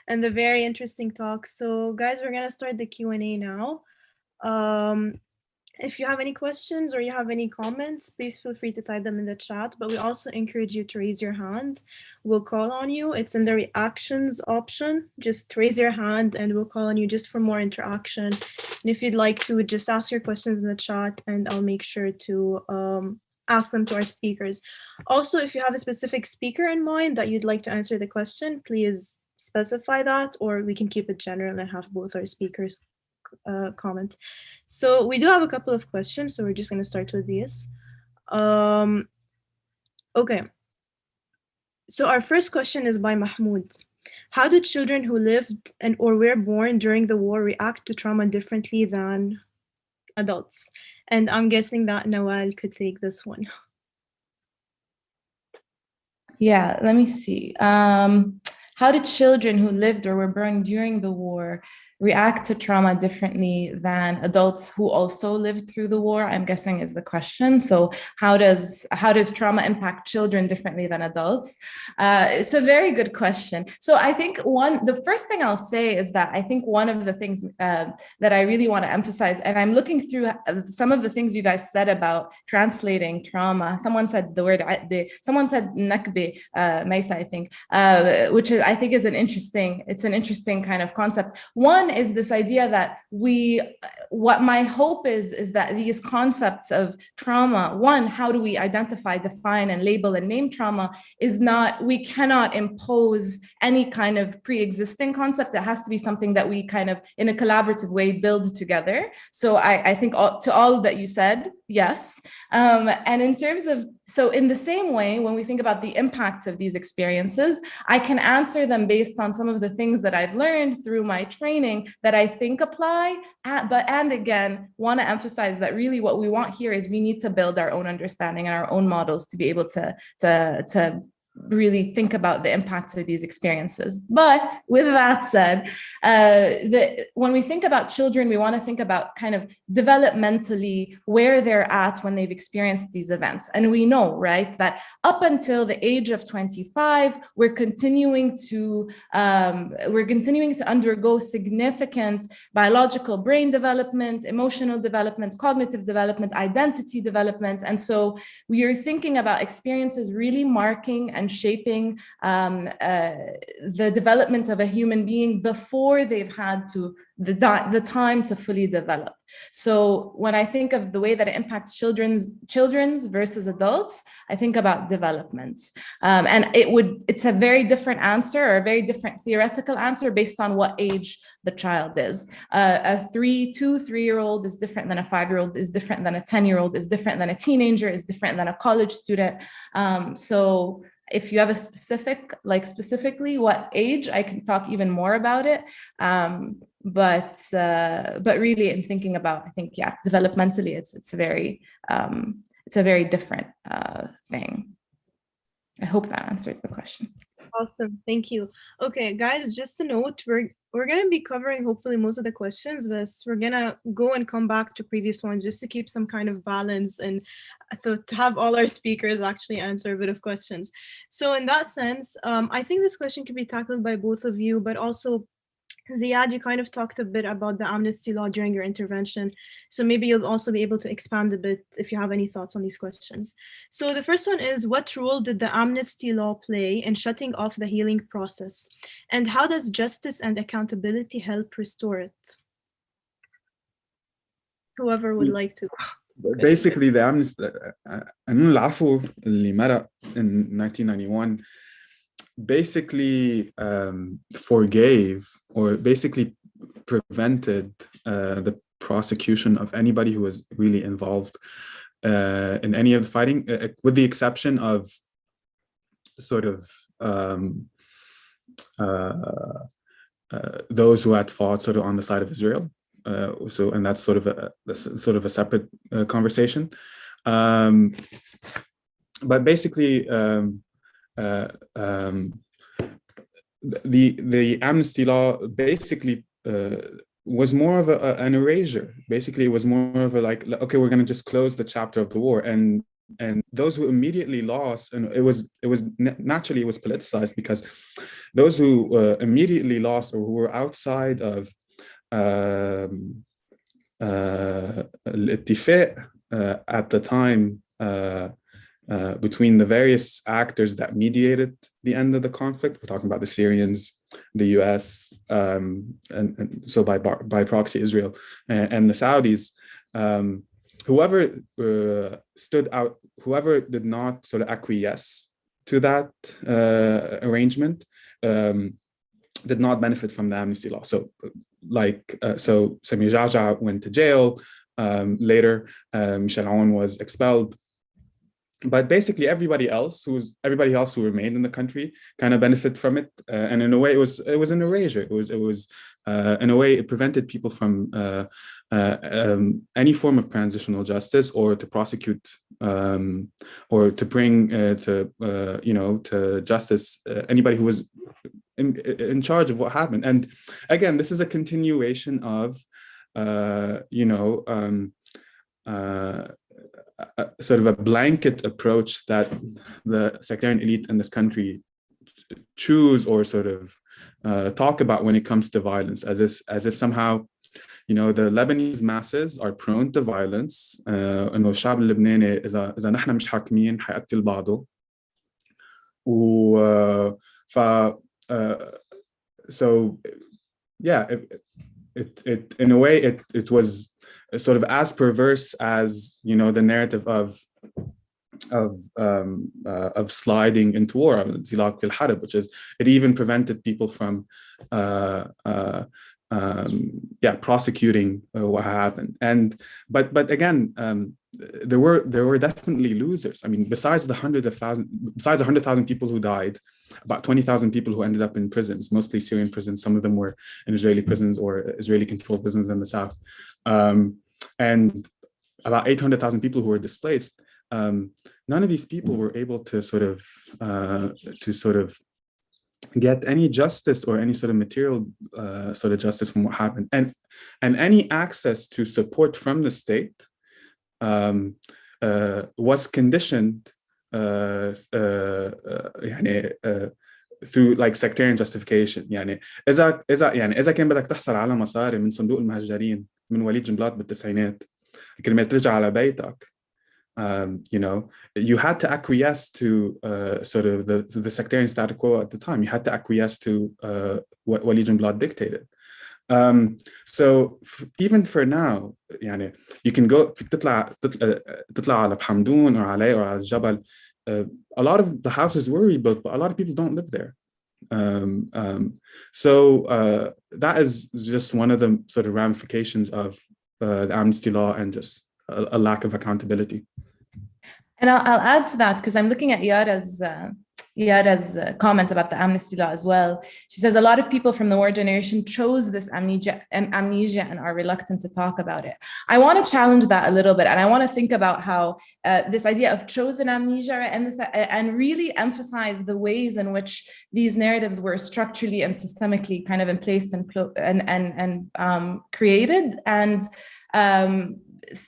and the very interesting talk. So, guys, we're gonna start the Q&A now. If you have any questions or you have any comments, please feel free to type them in the chat, but we also encourage you to raise your hand. We'll call on you. It's in the reactions option. Just raise your hand and we'll call on you just for more interaction. And if you'd like to, just ask your questions in the chat and I'll make sure to ask them to our speakers. Also, if you have a specific speaker in mind that you'd like to answer the question, please specify that, or we can keep it general and have both our speakers comment. So we do have a couple of questions, so we're just going to start with these. Okay. So our first question is by Mahmoud. How do children who lived and or were born during the war react to trauma differently than adults? And I'm guessing that Nawal could take this one. Yeah, let me see. How did children who lived or were burned during the war react to trauma differently than adults who also lived through the war? I'm guessing is the question. So how does trauma impact children differently than adults? It's a very good question. So I think the first thing I'll say is that I think one of the things that I really want to emphasize, and I'm looking through some of the things you guys said about translating trauma. Someone said the word, someone said nakbe, Maisa, I think, which I think is an interesting kind of concept. One is this idea that what my hope is that these concepts of trauma, one, how do we identify, define, and label and name trauma, we cannot impose any kind of pre-existing concept. It has to be something that we kind of, in a collaborative way, build together. So I think to all that you said, yes. And in terms of, so in the same way, when we think about the impacts of these experiences, I can answer them based on some of the things that I've learned through my training that I think apply, and again, want to emphasize that really what we want here is we need to build our own understanding and our own models to be able to really think about the impacts of these experiences. But with that said, when we think about children, we want to think about kind of developmentally where they're at when they've experienced these events. And we know, right, that up until the age of 25, we're continuing to undergo significant biological brain development, emotional development, cognitive development, identity development. And so we are thinking about experiences really marking and shaping the development of a human being before they've had the time to fully develop. So when I think of the way that it impacts children's versus adults, I think about development. And it's a very different answer, or a very different theoretical answer based on what age the child is. A 3-year-old is different than a 5-year-old, is different than a 10-year-old, is different than a teenager, is different than a college student. So if you have specifically what age, I can talk even more about it. But really, in thinking about, I think, yeah, developmentally, it's a very different thing. I hope that answers the question. Awesome, thank you. Okay, guys, just a note, we're gonna be covering hopefully most of the questions, but we're gonna go and come back to previous ones just to keep some kind of balance, and so to have all our speakers actually answer a bit of questions. So in that sense, I think this question can be tackled by both of you, but also Ziad, you kind of talked a bit about the Amnesty Law during your intervention. So maybe you'll also be able to expand a bit if you have any thoughts on these questions. So the first one is, what role did the Amnesty Law play in shutting off the healing process? And how does justice and accountability help restore it? Whoever would like to. Basically, the Amnesty, العفو اللي مرق in 1991 basically forgave, or basically prevented the prosecution of anybody who was really involved in any of the fighting, with the exception of sort of those who had fought sort of on the side of Israel. And that's sort of a separate conversation. But basically, the Amnesty Law basically was more of an erasure. Basically, it was more of a like, okay, we're going to just close the chapter of the war, and those who immediately lost, and it was naturally it was politicized, because those who immediately lost, or who were outside of الاتفاق at the time between the various actors that mediated the end of the conflict. We're talking about the Syrians, the US, and so by proxy Israel, and the Saudis. Whoever stood out, whoever did not sort of acquiesce to that arrangement did not benefit from the amnesty law. So so Samir Jaja went to jail. Later, Michel Aoun was expelled. But basically, everybody else who remained in the country kind of benefit from it, and in a way, it was an erasure. It was in a way, it prevented people from any form of transitional justice, or to prosecute, or to bring to justice anybody who was in charge of what happened. And again, this is a continuation of sort of a blanket approach that the sectarian elite in this country choose, or sort of talk about when it comes to violence, as if somehow, the Lebanese masses are prone to violence. إنه الشعب اللبناني إذا نحن مش حاكمين حيقتل بعضه. So yeah, it in a way it was sort of as perverse as the narrative of sliding into war, which is it even prevented people from prosecuting what happened. But again, there were definitely losers. I mean, besides 100,000 people who died, about 20,000 people who ended up in prisons, mostly Syrian prisons. Some of them were in Israeli prisons or Israeli-controlled prisons in the south, and about 800,000 people who were displaced. None of these people were able to sort of get any justice or any sort of material sort of justice from what happened, and any access to support from the state was conditioned through like sectarian justification. يعني إذا كان بدك تحصل على مصاري من صندوق المهجرين من وليد جنبلاط بالتسعينات كرمال ترجع على بيتك, you had to acquiesce to sort of the sectarian status quo at the time. You had to acquiesce to what Walid Jumblat dictated. So even for now, you can go تطلع على بحمدون or علي or على الجبل. A lot of the houses were rebuilt, but a lot of people don't live there. So that is just one of the sort of ramifications of the amnesty law and just a lack of accountability. And I'll add to that, because I'm looking at Yara's comment about the amnesty law as well. She says a lot of people from the war generation chose this amnesia and are reluctant to talk about it. I want to challenge that a little bit, and I want to think about how this idea of chosen amnesia and really emphasize the ways in which these narratives were structurally and systemically kind of emplaced and created, and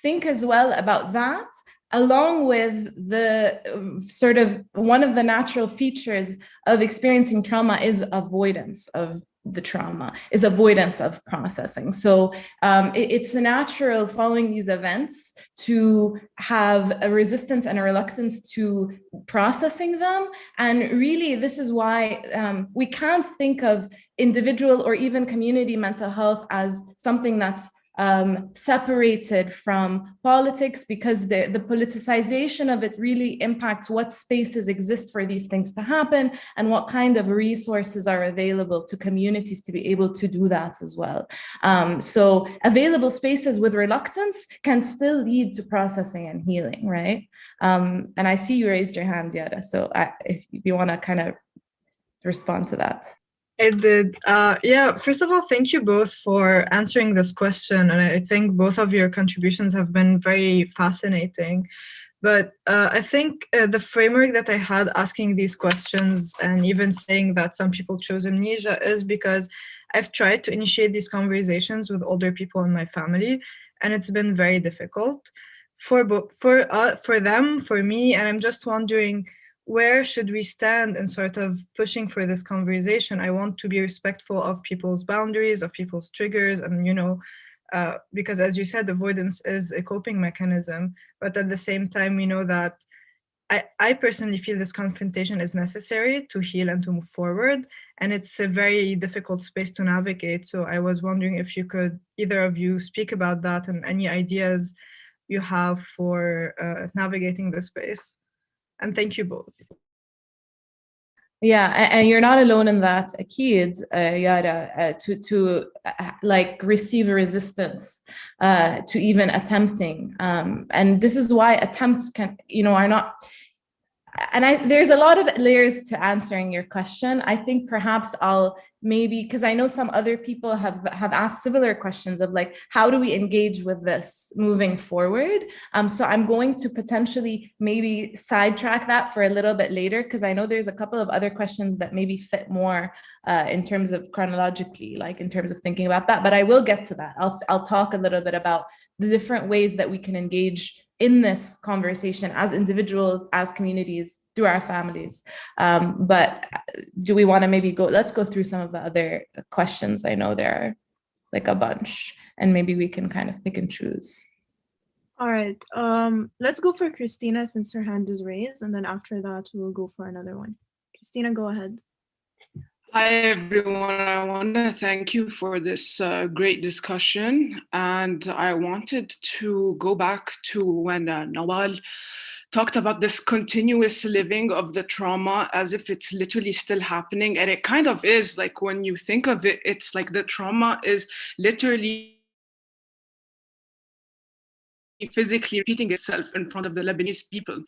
think as well about that, along with the sort of one of the natural features of experiencing trauma is avoidance of the trauma, is avoidance of processing. So it's natural following these events to have a resistance and a reluctance to processing them. And really, this is why we can't think of individual or even community mental health as something that's separated from politics, because the politicization of it really impacts what spaces exist for these things to happen and what kind of resources are available to communities to be able to do that as well. So available spaces with reluctance can still lead to processing and healing, right? And I see you raised your hand, Yara, so if you want to kind of respond to that. I did. First of all, thank you both for answering this question. And I think both of your contributions have been very fascinating. But I think the framework that I had asking these questions and even saying that some people chose amnesia is because I've tried to initiate these conversations with older people in my family, and it's been very difficult for them, for me, and I'm just wondering, where should we stand in sort of pushing for this conversation? I want to be respectful of people's boundaries, of people's triggers, and because as you said, avoidance is a coping mechanism, but at the same time, we know that I personally feel this confrontation is necessary to heal and to move forward, and it's a very difficult space to navigate. So I was wondering if you could, either of you, speak about that and any ideas you have for navigating this space. And thank you both. Yeah, and you're not alone in that, Akid, Yara, to like receive a resistance to even attempting. And this is why attempts are not, and there's a lot of layers to answering your question. I think perhaps I'll maybe, because I know some other people have asked similar questions of like, how do we engage with this moving forward? So I'm going to potentially maybe sidetrack that for a little bit later, because I know there's a couple of other questions that maybe fit more in terms of chronologically, like in terms of thinking about that, but I will get to that. I'll talk a little bit about the different ways that we can engage in this conversation as individuals, as communities, through our families. But do we want to maybe let's go through some of the other questions. I know there are like a bunch, and maybe we can kind of pick and choose. All right, let's go for Christina since her hand is raised, and then after that, we'll go for another one. Christina, go ahead. Hi, everyone. I want to thank you for this great discussion. And I wanted to go back to when Nawal talked about this continuous living of the trauma as if it's literally still happening. And it kind of is, like, when you think of it, it's like the trauma is literally physically repeating itself in front of the Lebanese people.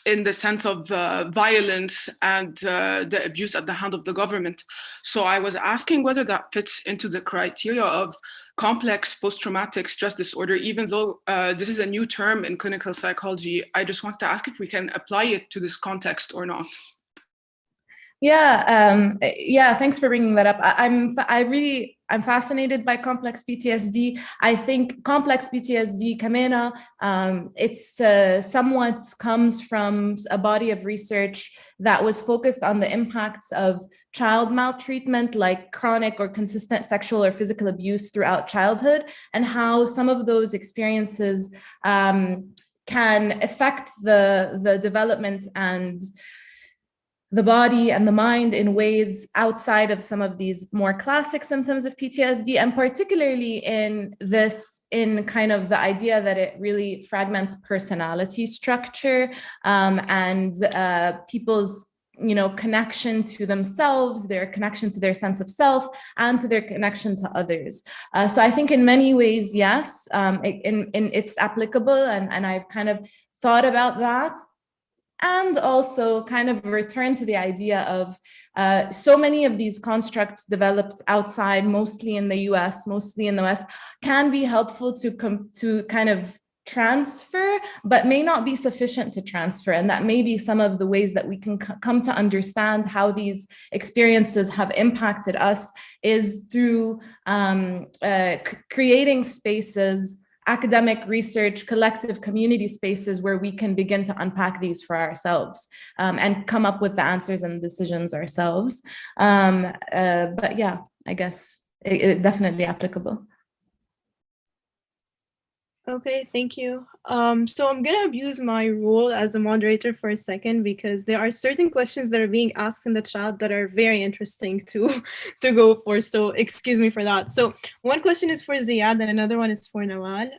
In the sense of violence and the abuse at the hand of the government. So I was asking whether that fits into the criteria of complex post-traumatic stress disorder, even though this is a new term in clinical psychology. I just wanted to ask if we can apply it to this context or not. Yeah, thanks for bringing that up. I'm fascinated by complex PTSD. I think complex PTSD, Kamena, it's somewhat comes from a body of research that was focused on the impacts of child maltreatment, like chronic or consistent sexual or physical abuse throughout childhood, and how some of those experiences can affect the development and the body and the mind in ways outside of some of these more classic symptoms of PTSD, and particularly in kind of the idea that it really fragments personality structure and people's connection to themselves, their connection to their sense of self, and to their connection to others. So I think in many ways, yes, it's applicable, and I've kind of thought about that. And also kind of return to the idea of so many of these constructs developed outside, mostly in the US, mostly in the West, can be helpful to kind of transfer, but may not be sufficient to transfer. And that may be some of the ways that we can come to understand how these experiences have impacted us is through creating spaces, academic research, collective community spaces where we can begin to unpack these for ourselves and come up with the answers and decisions ourselves. But yeah, I guess it definitely applicable. Okay, thank you. So I'm gonna abuse my role as a moderator for a second because there are certain questions that are being asked in the chat that are very interesting to go for. So excuse me for that. So one question is for Ziad and another one is for Nawal.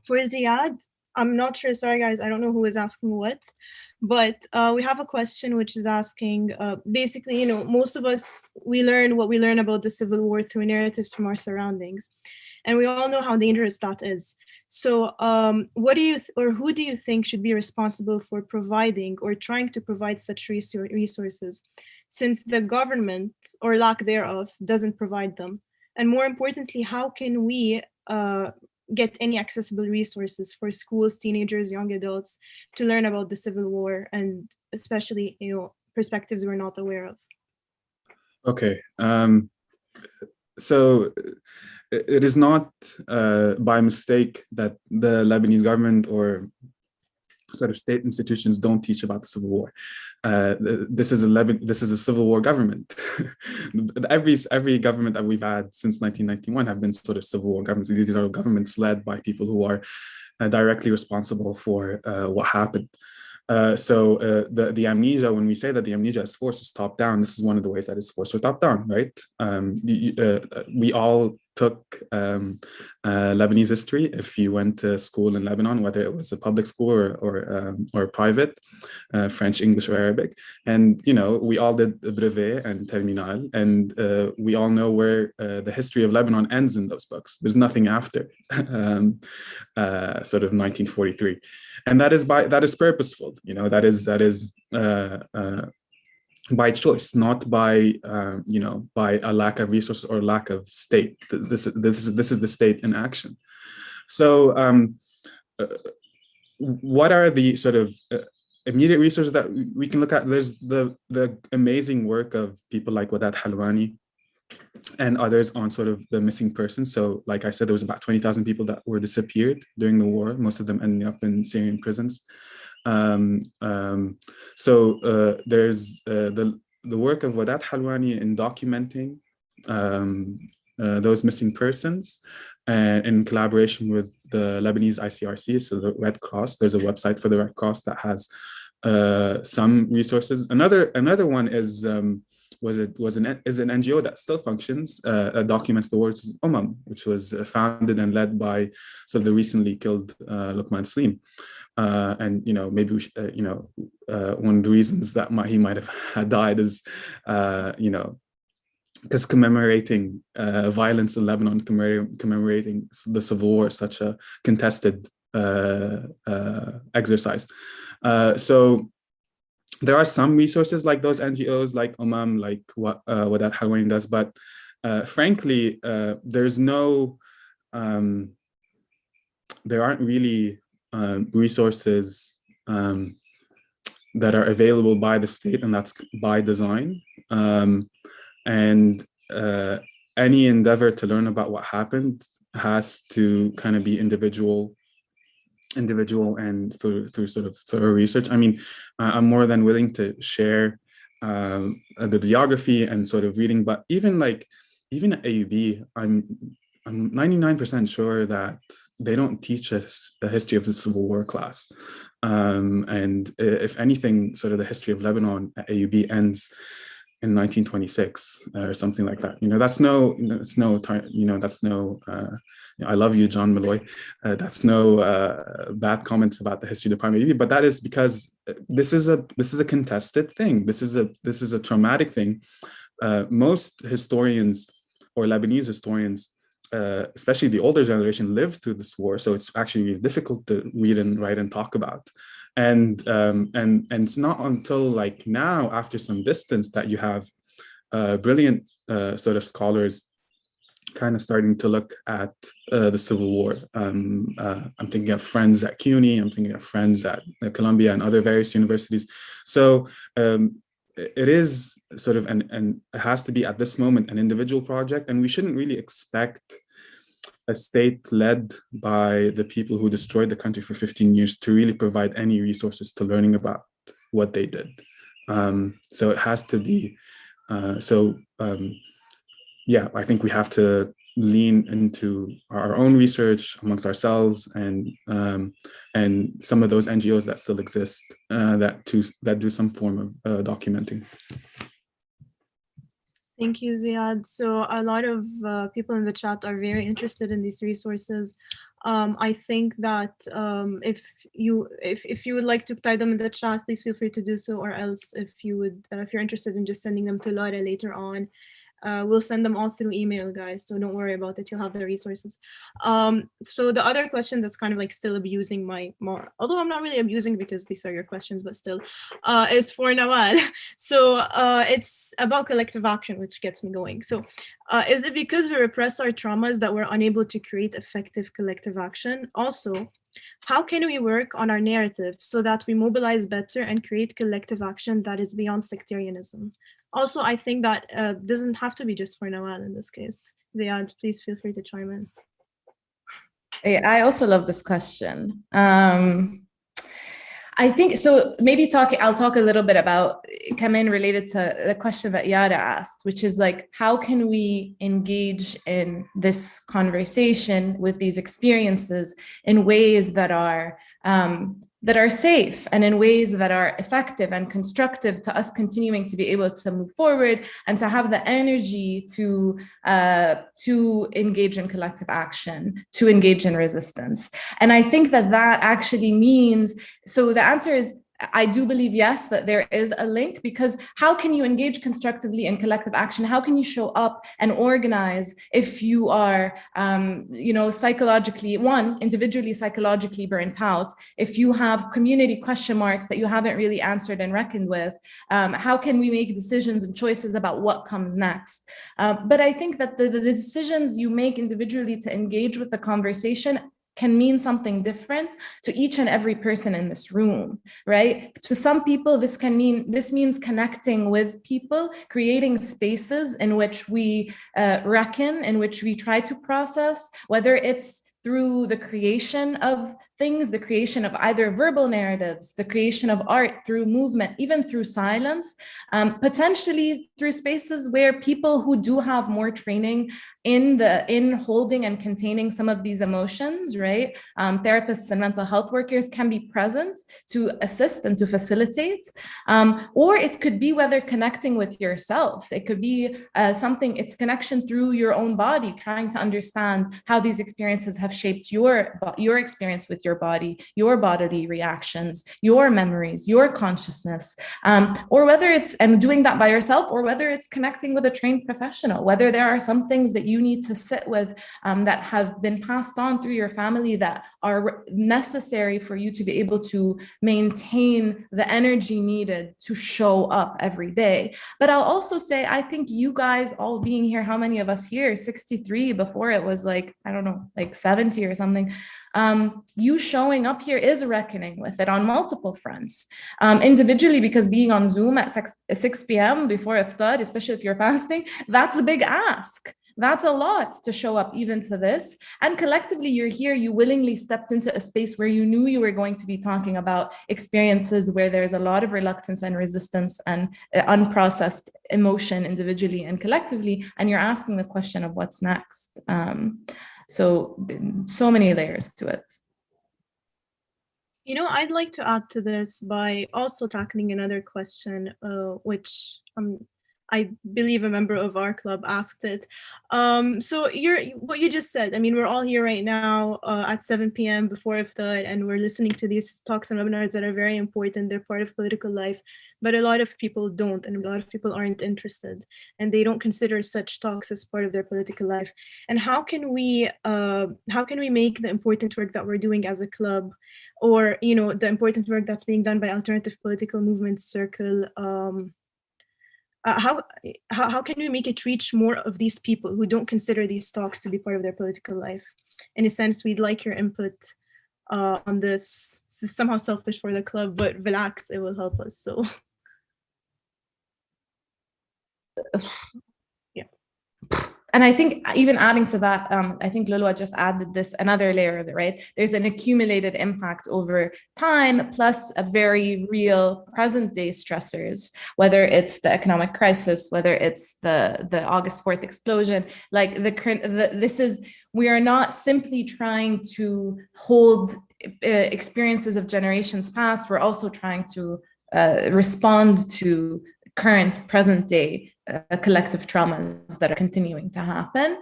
For Ziad, I'm not sure. Sorry guys, I don't know who is asking what, but we have a question which is asking basically, most of us we learn what we learn about the Civil War through narratives from our surroundings. And we all know how dangerous that is. So what do you, or who do you think should be responsible for providing or trying to provide such resources, since the government, or lack thereof, doesn't provide them? And more importantly, how can we get any accessible resources for schools, teenagers, young adults to learn about the Civil War, and especially, perspectives we're not aware of? Okay. So it is not by mistake that the Lebanese government or sort of state institutions don't teach about the Civil War. This is a Civil War government. every government that we've had since 1991 have been sort of Civil War governments. These are governments led by people who are directly responsible for what happened. So the amnesia, when we say that the amnesia is forced, is top down, this is one of the ways that it's forced or top down, right? We all took Lebanese history if you went to school in Lebanon, whether it was a public school or private, French, English, or Arabic. And, we all did brevet and terminal, and we all know where the history of Lebanon ends in those books. There's nothing after sort of 1943. And that is purposeful, that is by choice, not by by a lack of resources or lack of state. This is the state in action. So what are the sort of immediate resources that we can look at? There's the amazing work of people like Wadat Halwani and others on sort of the missing persons. So like I said, there was about 20,000 people that were disappeared during the war, most of them ending up in Syrian prisons. So there's the work of Wadat Halwani in documenting those missing persons, and in collaboration with the Lebanese ICRC, so the Red Cross. There's a website for the Red Cross that has some resources. Another one is an NGO that still functions, documents the wars of which was founded and led by the recently killed Luqman Slim. And maybe we should, one of the reasons that he might have died is because commemorating violence in Lebanon, commemorating the Civil War, such a contested exercise. So there are some resources like those NGOs, like like what Wadat Halwani does, but frankly, there's no, there aren't really resources that are available by the state, and that's by design. And any endeavor to learn about what happened has to kind of be individual and through sort of thorough research. I mean, I'm more than willing to share a bibliography and sort of reading, but even at AUB, I'm 99% sure that they don't teach us the history of the Civil War class. And if anything, sort of the history of Lebanon at AUB ends in 1926 or something like that. I love you, John Malloy. That's no bad comments about the history department, but that is because this is a contested thing. This is a traumatic thing. Most historians or Lebanese historians, especially the older generation, lived through this war, so it's actually really difficult to read and write and talk about. And it's not until like now, after some distance, that you have brilliant sort of scholars kind of starting to look at the Civil War. I'm thinking of friends at CUNY, I'm thinking of friends at Columbia and other various universities. So it is sort of, and it has to be at this moment, an individual project, and we shouldn't really expect a state led by the people who destroyed the country for 15 years to really provide any resources to learning about what they did. So it has to be, yeah, I think we have to lean into our own research amongst ourselves and some of those NGOs that still exist that do some form of documenting. Thank you, Ziad. So a lot of people in the chat are very interested in these resources. I think that if you would like to type them in the chat, please feel free to do so, or else if you're interested in just sending them to Laura later on, We'll send them all through email, guys, so don't worry about it. You'll have the resources. So the other question that's kind of like still abusing although I'm not really abusing because these are your questions, but still, is for Nawal. So it's about collective action, which gets me going. So is it because we repress our traumas that we're unable to create effective collective action? Also, how can we work on our narrative so that we mobilize better and create collective action that is beyond sectarianism? Also, I think that doesn't have to be just for Nawal in this case. Ziad, please feel free to chime in. I also love this question. I think, so maybe I'll talk a little bit about, come in related to the question that Yara asked, which is like, how can we engage in this conversation with these experiences in ways that are safe and in ways that are effective and constructive to us continuing to be able to move forward and to have the energy to engage in collective action, to engage in resistance. And I think that actually means, so the answer is, I do believe, yes, that there is a link, because how can you engage constructively in collective action? How can you show up and organize if you are, individually psychologically burnt out, if you have community question marks that you haven't really answered and reckoned with? How can we make decisions and choices about what comes next? But I think that the decisions you make individually to engage with the conversation can mean something different to each and every person in this room, right? To some people, this means connecting with people, creating spaces in which we reckon, in which we try to process, whether it's through the creation of things, the creation of either verbal narratives, the creation of art, through movement, even through silence, potentially through spaces where people who do have more training in holding and containing some of these emotions, right? Therapists and mental health workers can be present to assist and to facilitate. Or it could be whether connecting with yourself. It could be it's connection through your own body, trying to understand how these experiences have shaped your experience with your body, your bodily reactions, your memories, your consciousness, or whether it's, and doing that by yourself, or whether it's connecting with a trained professional, whether there are some things that you need to sit with that have been passed on through your family that are necessary for you to be able to maintain the energy needed to show up every day. But I'll also say, I think you guys all being here, how many of us here? 63, before it was like, I don't know, like 70 or something. You showing up here is reckoning with it on multiple fronts. Individually, because being on Zoom at 6 p.m. before iftar, especially if you're fasting, that's a big ask. That's a lot to show up even to this. And collectively, you're here, you willingly stepped into a space where you knew you were going to be talking about experiences where there's a lot of reluctance and resistance and unprocessed emotion individually and collectively, and you're asking the question of what's next. So many layers to it. You know, I'd like to add to this by also tackling another question, which I believe a member of our club asked it. So what you just said, I mean, we're all here right now at 7 p.m. before iftar, and we're listening to these talks and webinars that are very important. They're part of political life, but a lot of people don't, and a lot of people aren't interested, and they don't consider such talks as part of their political life. And how can we make the important work that we're doing as a club, or the important work that's being done by alternative political movements circle, how can we make it reach more of these people who don't consider these talks to be part of their political life? In a sense, we'd like your input on this. This is somehow selfish for the club, but relax, it will help us. So yeah. And I think even adding to that, I think Lulwa just added this, another layer of it, right? There's an accumulated impact over time, plus a very real present day stressors, whether it's the economic crisis, whether it's the August 4th explosion, like we are not simply trying to hold experiences of generations past, we're also trying to respond to current present day collective traumas that are continuing to happen.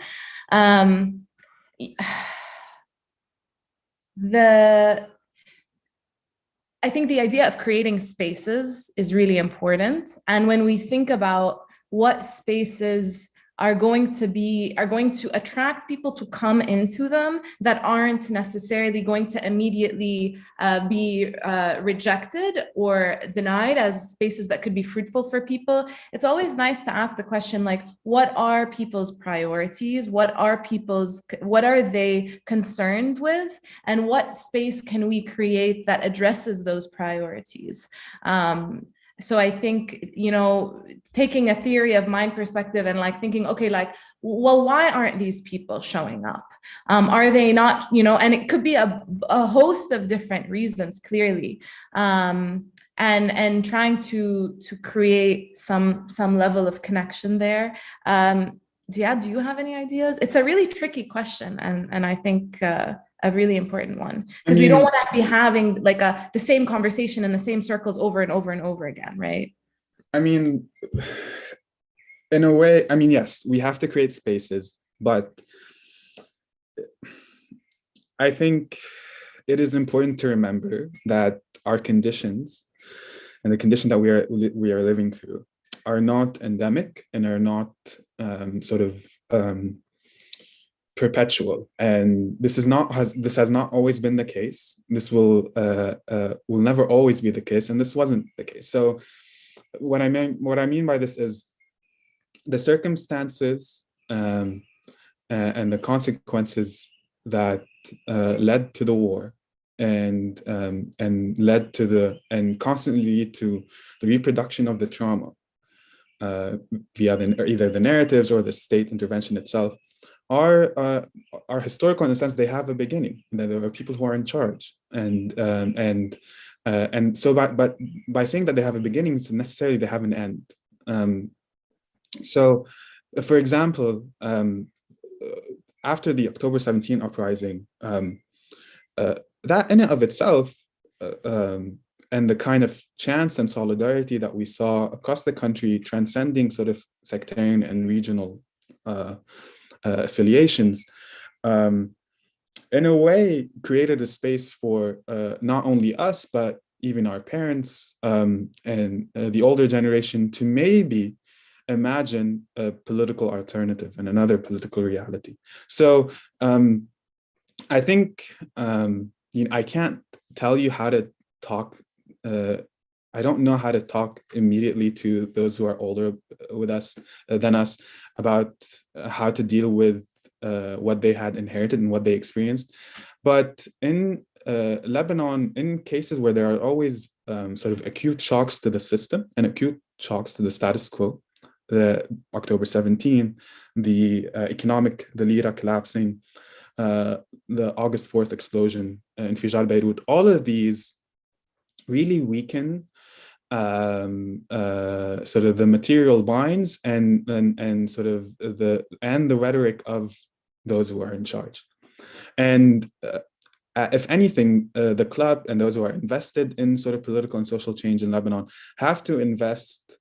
I think the idea of creating spaces is really important. And when we think about what spaces are going to attract people to come into them that aren't necessarily going to immediately be rejected or denied as spaces that could be fruitful for people. It's always nice to ask the question, like, what are people's priorities? What are they concerned with? And what space can we create that addresses those priorities? So I think, taking a theory of mind perspective and like thinking, okay, like, well, why aren't these people showing up? Are they not, and it could be a host of different reasons, clearly. And trying to create some level of connection there. Do you have any ideas? It's a really tricky question, and I think a really important one, because we don't want to be having like the same conversation in the same circles over and over and over again, right? I mean, in a way, yes, we have to create spaces, but I think it is important to remember that our conditions and the condition that we are living through are not endemic and are not perpetual, and this has not always been the case. This will never always be the case, and this wasn't the case. So what I mean by this is the circumstances and the consequences that led to the war and led to and constantly lead to the reproduction of the trauma via either the narratives or the state intervention itself are historical in the sense they have a beginning, that there are people who are in charge, and so by saying that they have a beginning, it's necessarily they have an end. So, for example, after the October 17 uprising, that in and of itself, and the kind of chance and solidarity that we saw across the country, transcending sort of sectarian and regional affiliations, in a way created a space for not only us, but even our parents and the older generation to maybe imagine a political alternative and another political reality. So I think I can't tell you how to talk. I don't know how to talk immediately to those who are older than us about how to deal with what they had inherited and what they experienced. But in Lebanon, in cases where there are always sort of acute shocks to the system and acute shocks to the status quo, the October 17, the lira collapsing, the August 4th explosion, Infijar Beirut, all of these really weaken sort of the material binds and sort of the rhetoric of those who are in charge. And if anything, the club and those who are invested in sort of political and social change in Lebanon have to invest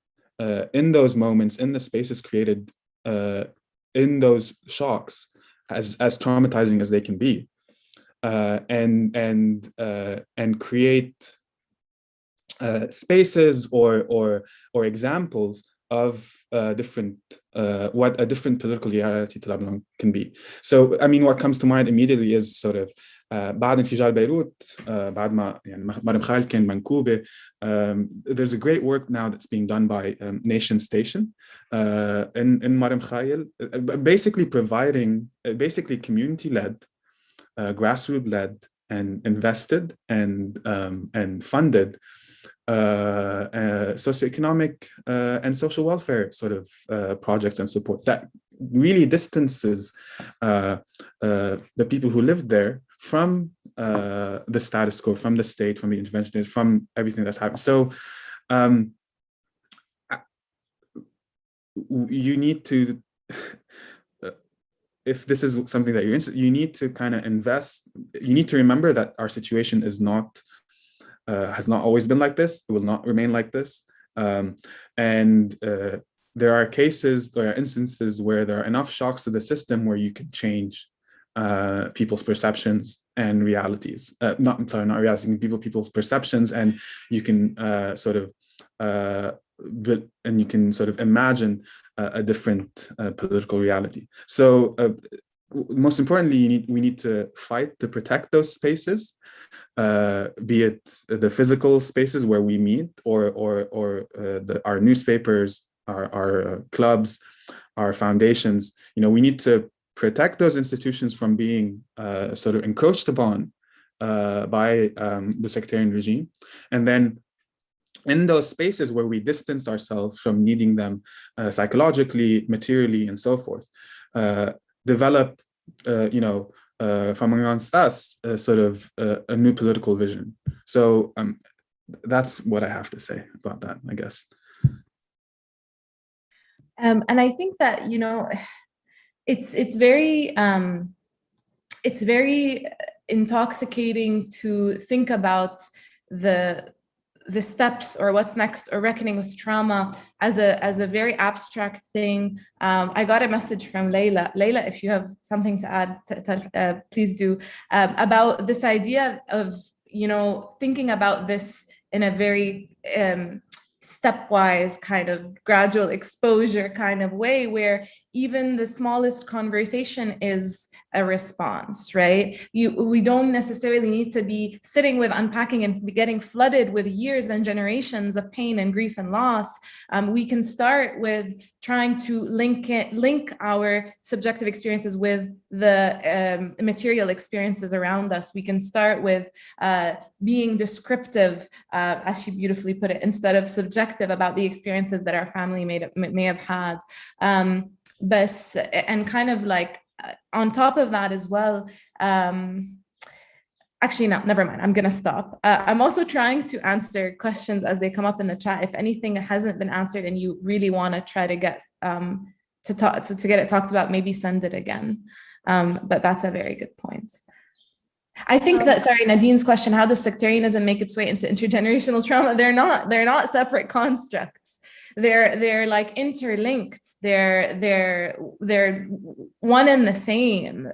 in those moments, in the spaces created in those shocks, as traumatizing as they can be, and create spaces or examples of what a different political reality to Lebanon can be. So, what comes to mind immediately is sort of بعد انفجار بيروت بعد ما مريم خالد كان منكوبة. There's a great work now that's being done by Nation Station in Marem Khail, basically community-led, grassroots-led, and invested and funded socioeconomic and social welfare sort of projects and support that really distances the people who lived there from the status quo, from the state, from the intervention, from everything that's happened. So you need to, if this is something that you're interested, you need to kind of invest. You need to remember that our situation is not, has not always been like this. It will not remain like this. And there are cases, there are instances where there are enough shocks to the system where you can change people's perceptions and realities. Not realities, people's perceptions, and you can sort of and you can sort of imagine a different political reality. So most importantly, we need to fight to protect those spaces, be it the physical spaces where we meet, or our newspapers, our clubs, our foundations. We need to protect those institutions from being sort of encroached upon by the sectarian regime, and then in those spaces where we distance ourselves from needing them psychologically, materially, and so forth, develop, from amongst us, sort of a new political vision. So that's what I have to say about that, I guess. And I think that, it's very intoxicating to think about the steps or what's next, or reckoning with trauma as a very abstract thing. I got a message from Layla. Layla, if you have something to add, please do, about this idea of, thinking about this in a very stepwise kind of gradual exposure kind of way, where even the smallest conversation is a response, right? We don't necessarily need to be sitting with unpacking and be getting flooded with years and generations of pain and grief and loss. We can start with trying to link our subjective experiences with the material experiences around us. We can start with being descriptive, as she beautifully put it, instead of subjective about the experiences that our family may have had. And kind of like on top of that as well, actually, no, never mind. I'm going to stop. I'm also trying to answer questions as they come up in the chat. If anything hasn't been answered and you really want to try to get to get it talked about, maybe send it again. But that's a very good point. I think that, sorry, Nadine's question, how does sectarianism make its way into intergenerational trauma? They're not separate constructs. They're like interlinked. They're one and the same.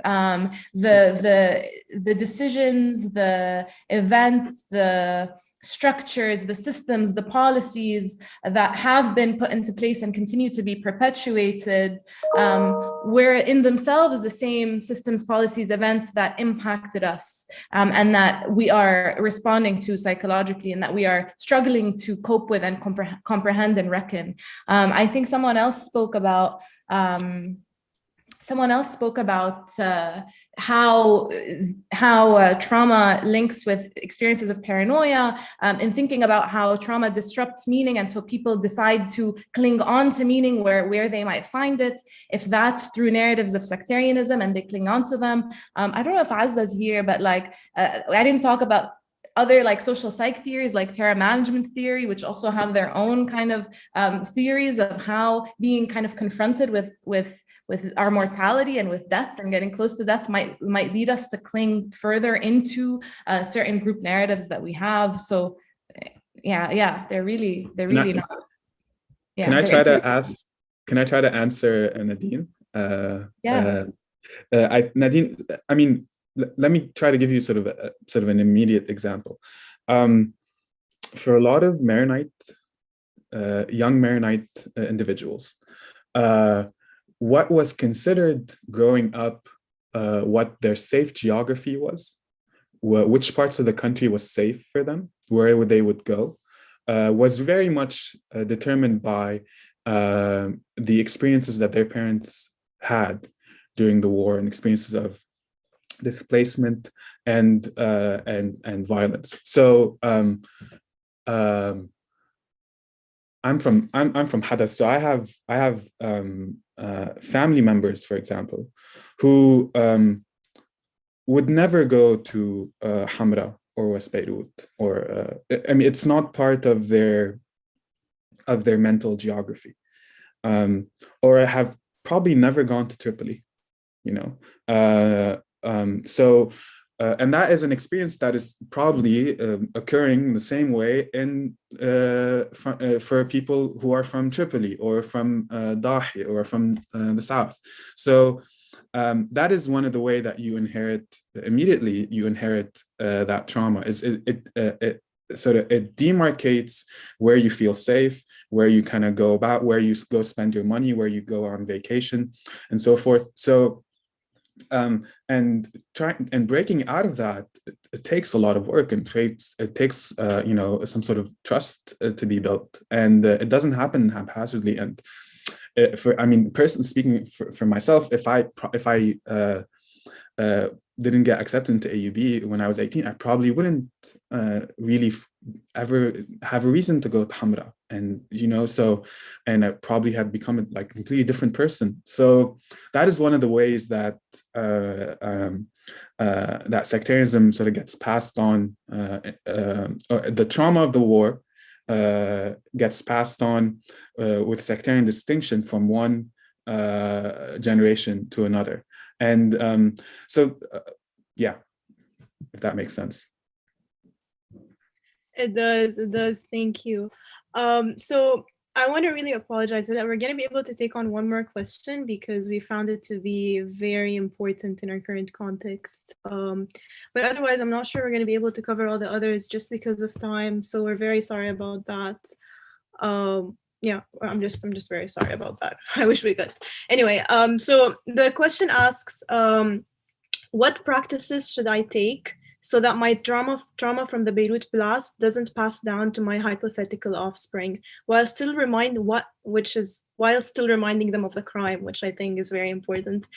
The decisions, the events, the structures, the systems, the policies that have been put into place and continue to be perpetuated were in themselves the same systems, policies, events that impacted us, and that we are responding to psychologically, and that we are struggling to cope with and comprehend and reckon. I think someone else spoke about how trauma links with experiences of paranoia, and thinking about how trauma disrupts meaning, and so people decide to cling on to meaning where they might find it, if that's through narratives of sectarianism and they cling on to them. I don't know if Azza's here, but like I didn't talk about other like social psych theories like terror management theory, which also have their own kind of theories of how being kind of confronted with our mortality and with death and getting close to death might lead us to cling further into certain group narratives that we have. So yeah, they're really not. Yeah, can I try to answer Nadine? Nadine, I mean, let me try to give you sort of an immediate example. For a lot of Maronite, young Maronite individuals, what was considered growing up, what their safe geography was, which parts of the country was safe for them, where they would go, was very much determined by the experiences that their parents had during the war, and experiences of displacement and violence. So I'm from Hadath, so I have family members, for example, who would never go to Hamra or West Beirut, or I mean, it's not part of their mental geography, or have probably never gone to Tripoli, and that is an experience that is probably occurring the same way for people who are from Tripoli or from Dahi or from the south. So that is one of the ways that you inherit immediately. You inherit that trauma. sort of, it demarcates where you feel safe, where you kind of go about, where you go spend your money, where you go on vacation, and so forth. So and breaking out of that, it takes a lot of work, and it takes you know, some sort of trust to be built, and it doesn't happen haphazardly. And I mean, personally speaking, for myself, if I didn't get accepted into AUB when I was 18, I probably wouldn't really ever have a reason to go to Hamra, and you know, so, and I probably had become like a completely different person. So that is one of the ways that that sectarianism sort of gets passed on. The trauma of the war gets passed on with sectarian distinction from one generation to another. And yeah, if that makes sense. It does. Thank you. So I want to really apologize that we're going to be able to take on one more question because we found it to be very important in our current context. But otherwise, I'm not sure we're going to be able to cover all the others just because of time. So we're very sorry about that. Yeah, I'm just very sorry about that. I wish we could. Anyway, so the question asks, what practices should I take so that my trauma from the Beirut blast doesn't pass down to my hypothetical offspring, while still reminding them of the crime, which I think is very important.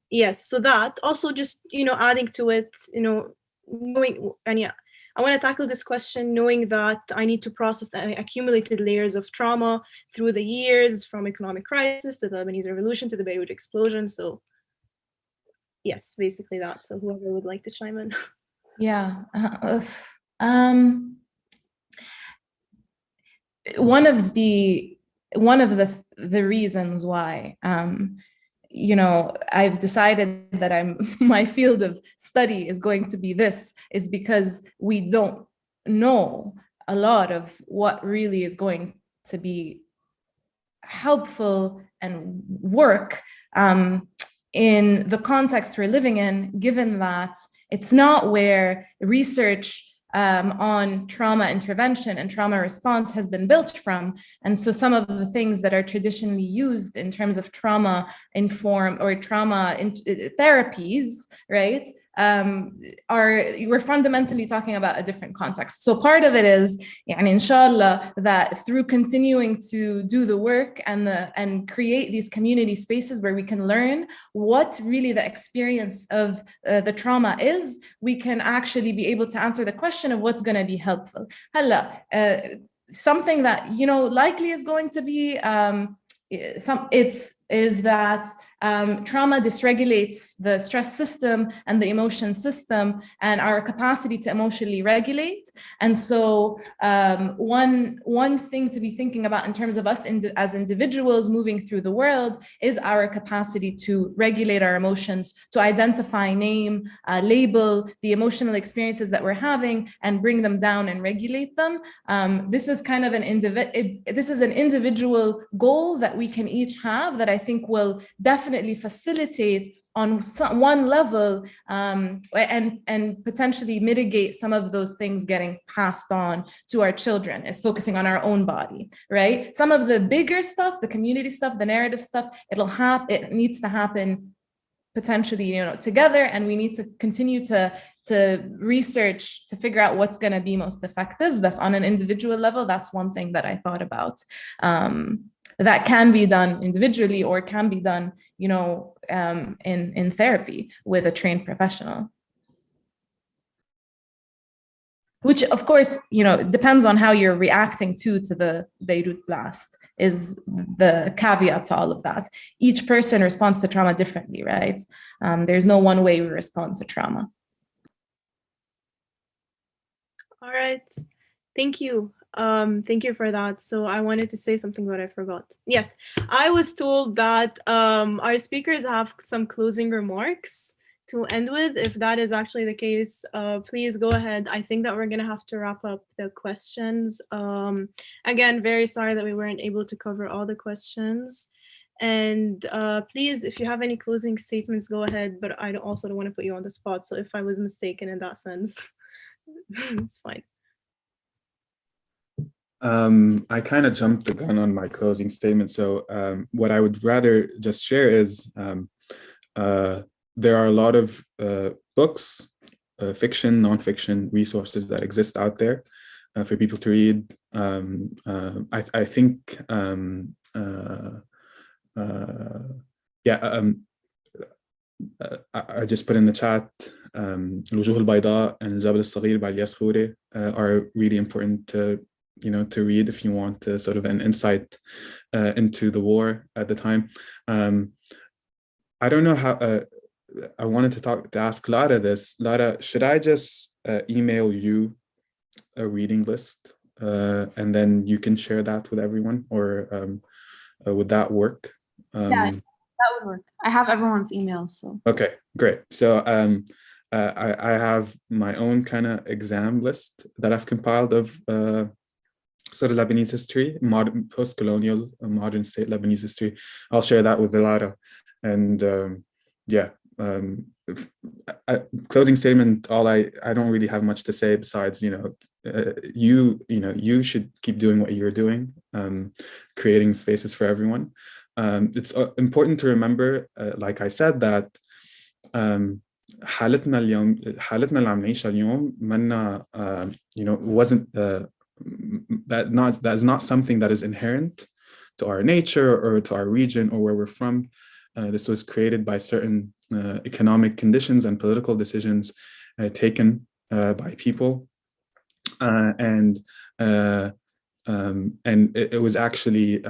Yes, so that also just, you know, adding to it, you know, knowing, and yeah, I want to tackle this question knowing that I need to process accumulated layers of trauma through the years, from economic crisis to the Lebanese revolution to the Beirut explosion. So yes, basically that. So whoever would like to chime in. Yeah. One of the reasons why you know, I've decided that my field of study is going to be this, is because we don't know a lot of what really is going to be helpful and work in the context we're living in, given that it's not where research on trauma intervention and trauma response has been built from. And so some of the things that are traditionally used in terms of trauma informed or trauma therapies, right, we're fundamentally talking about a different context. So part of it is, inshallah, that through continuing to do the work and create these community spaces where we can learn what really the experience of the trauma is, we can actually be able to answer the question of what's going to be helpful. Something that, you know, likely is going to be is that trauma dysregulates the stress system and the emotion system and our capacity to emotionally regulate. And so one thing to be thinking about in terms of us as individuals moving through the world is our capacity to regulate our emotions, to identify, name, label the emotional experiences that we're having and bring them down and regulate them. This is kind of an individual goal that we can each have that I think will definitely facilitate on one level and potentially mitigate some of those things getting passed on to our children, is focusing on our own body, right? Some of the bigger stuff, the community stuff, the narrative stuff, it needs to happen potentially, you know, together, and we need to continue to research to figure out what's going to be most effective. But on an individual level, that's one thing that I thought about. That can be done individually or can be done, you know, in therapy with a trained professional. Which, of course, you know, depends on how you're reacting to the Beirut blast, is the caveat to all of that. Each person responds to trauma differently, right? There's no one way we respond to trauma. All right, thank you. Thank you for that. So I wanted to say something, but I forgot. Yes, I was told that our speakers have some closing remarks to end with. If that is actually the case, please go ahead. I think that we're gonna have to wrap up the questions. Again, very sorry that we weren't able to cover all the questions. And please, if you have any closing statements, go ahead, but I also don't want to put you on the spot. So if I was mistaken in that sense, it's fine. I kind of jumped the gun on my closing statement. So what I would rather just share is there are a lot of books, fiction, nonfiction resources that exist out there for people to read. I think, I just put in the chat, الوجوه البيضاء and الجبل الصغير by Ilyas Khouri are really important to read if you want sort of an insight into the war at the time. I don't know how. I wanted to ask Lara this. Lara, should I just email you a reading list and then you can share that with everyone, or would that work? Yeah, that would work. I have everyone's emails, so. Okay, great. So I have my own kind of exam list that I've compiled of sort of Lebanese history, modern, post-colonial, modern state Lebanese history. I'll share that with Lara. And closing statement, I don't really have much to say besides, you should keep doing what you're doing, creating spaces for everyone. It's important to remember, like I said, that حالتنا اللي عم نعيشها اليوم منا wasn't that is not something that is inherent to our nature or to our region or where we're from. This was created by certain economic conditions and political decisions taken by people, and it was actually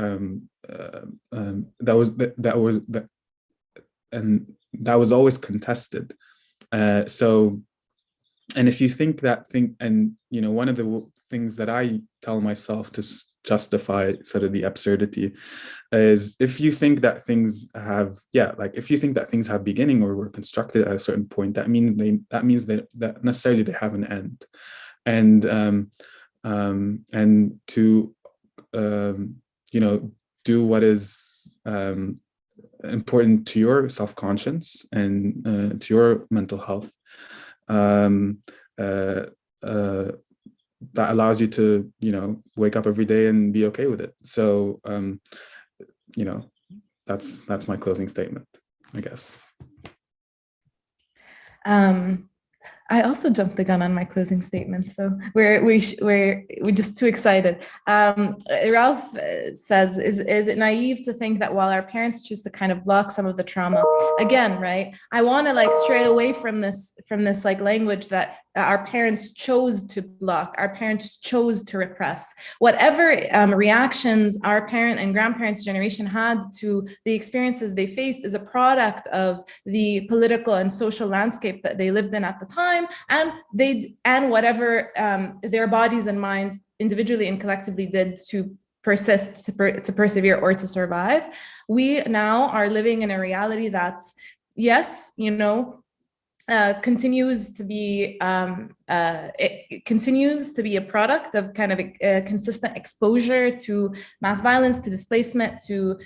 that was always contested. And if you think that thing, and one of the things that I tell myself to justify sort of the absurdity is, if you think that things have, if you think that things have beginning or were constructed at a certain point, that means that necessarily they have an end, and to do what is important to your self-conscience and to your mental health. That allows you to, wake up every day and be okay with it. So, that's my closing statement, I guess. I also jumped the gun on my closing statement, so we're just too excited. Ralph says, is it naive to think that while our parents choose to kind of block some of the trauma, again, right? I want to stray away from this language that our parents chose to block, our parents chose to repress. Whatever reactions our parent and grandparents' generation had to the experiences they faced is a product of the political and social landscape that they lived in at the time, and whatever their bodies and minds individually and collectively did to persist, to persevere, or to survive. We now are living in a reality that's, yes, continues to be it continues to be a product of kind of a consistent exposure to mass violence, to displacement, to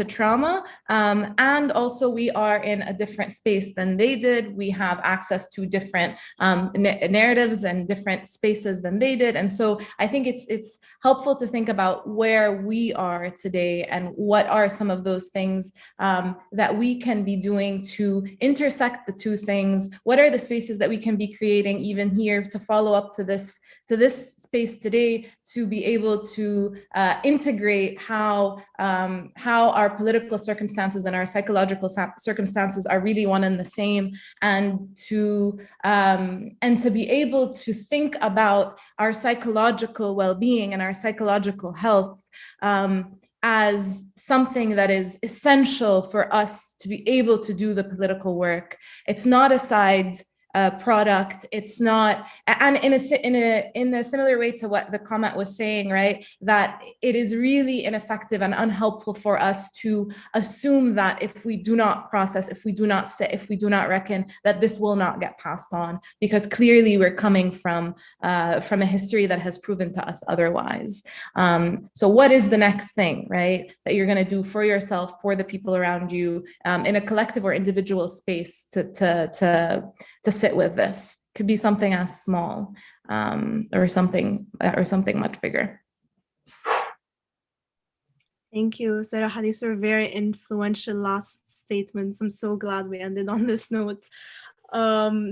trauma, and also we are in a different space than they did. We have access to different narratives and different spaces than they did, and so I think it's helpful to think about where we are today and what are some of those things that we can be doing to intersect the two things. What are the spaces that we can be creating even here to follow up to this space today, to be able to integrate how our political circumstances and our psychological circumstances are really one and the same, and to be able to think about our psychological well-being and our psychological health as something that is essential for us to be able to do the political work. It's not a side product. It's not, and in a similar way to what the comment was saying, right? That it is really ineffective and unhelpful for us to assume that if we do not process, if we do not sit, if we do not reckon, that this will not get passed on, because clearly we're coming from a history that has proven to us otherwise. So what is the next thing, right, that you're going to do for yourself, for the people around you, in a collective or individual space to sit with this? Could be something as small or something much bigger. Thank you, Sarah. These were very influential last statements. I'm so glad we ended on this note.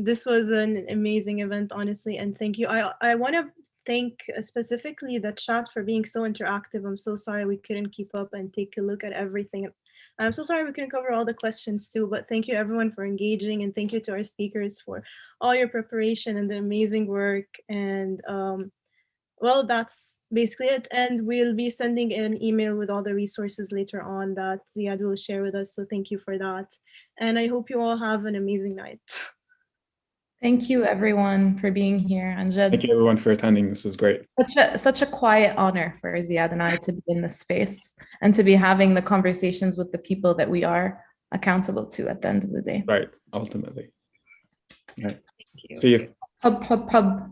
This was an amazing event, honestly, and thank you. I want to thank specifically the chat for being so interactive. I'm so sorry we couldn't keep up and take a look at everything. I'm so sorry we couldn't cover all the questions too, but thank you everyone for engaging, and thank you to our speakers for all your preparation and the amazing work. And well, that's basically it. And we'll be sending an email with all the resources later on that Ziad will share with us. So thank you for that. And I hope you all have an amazing night. Thank you, everyone, for being here. And Thank you, everyone, for attending. This was great. Such a quiet honor for Ziad and I to be in this space and to be having the conversations with the people that we are accountable to at the end of the day. Right, ultimately. Right. Thank you. See you. Hub.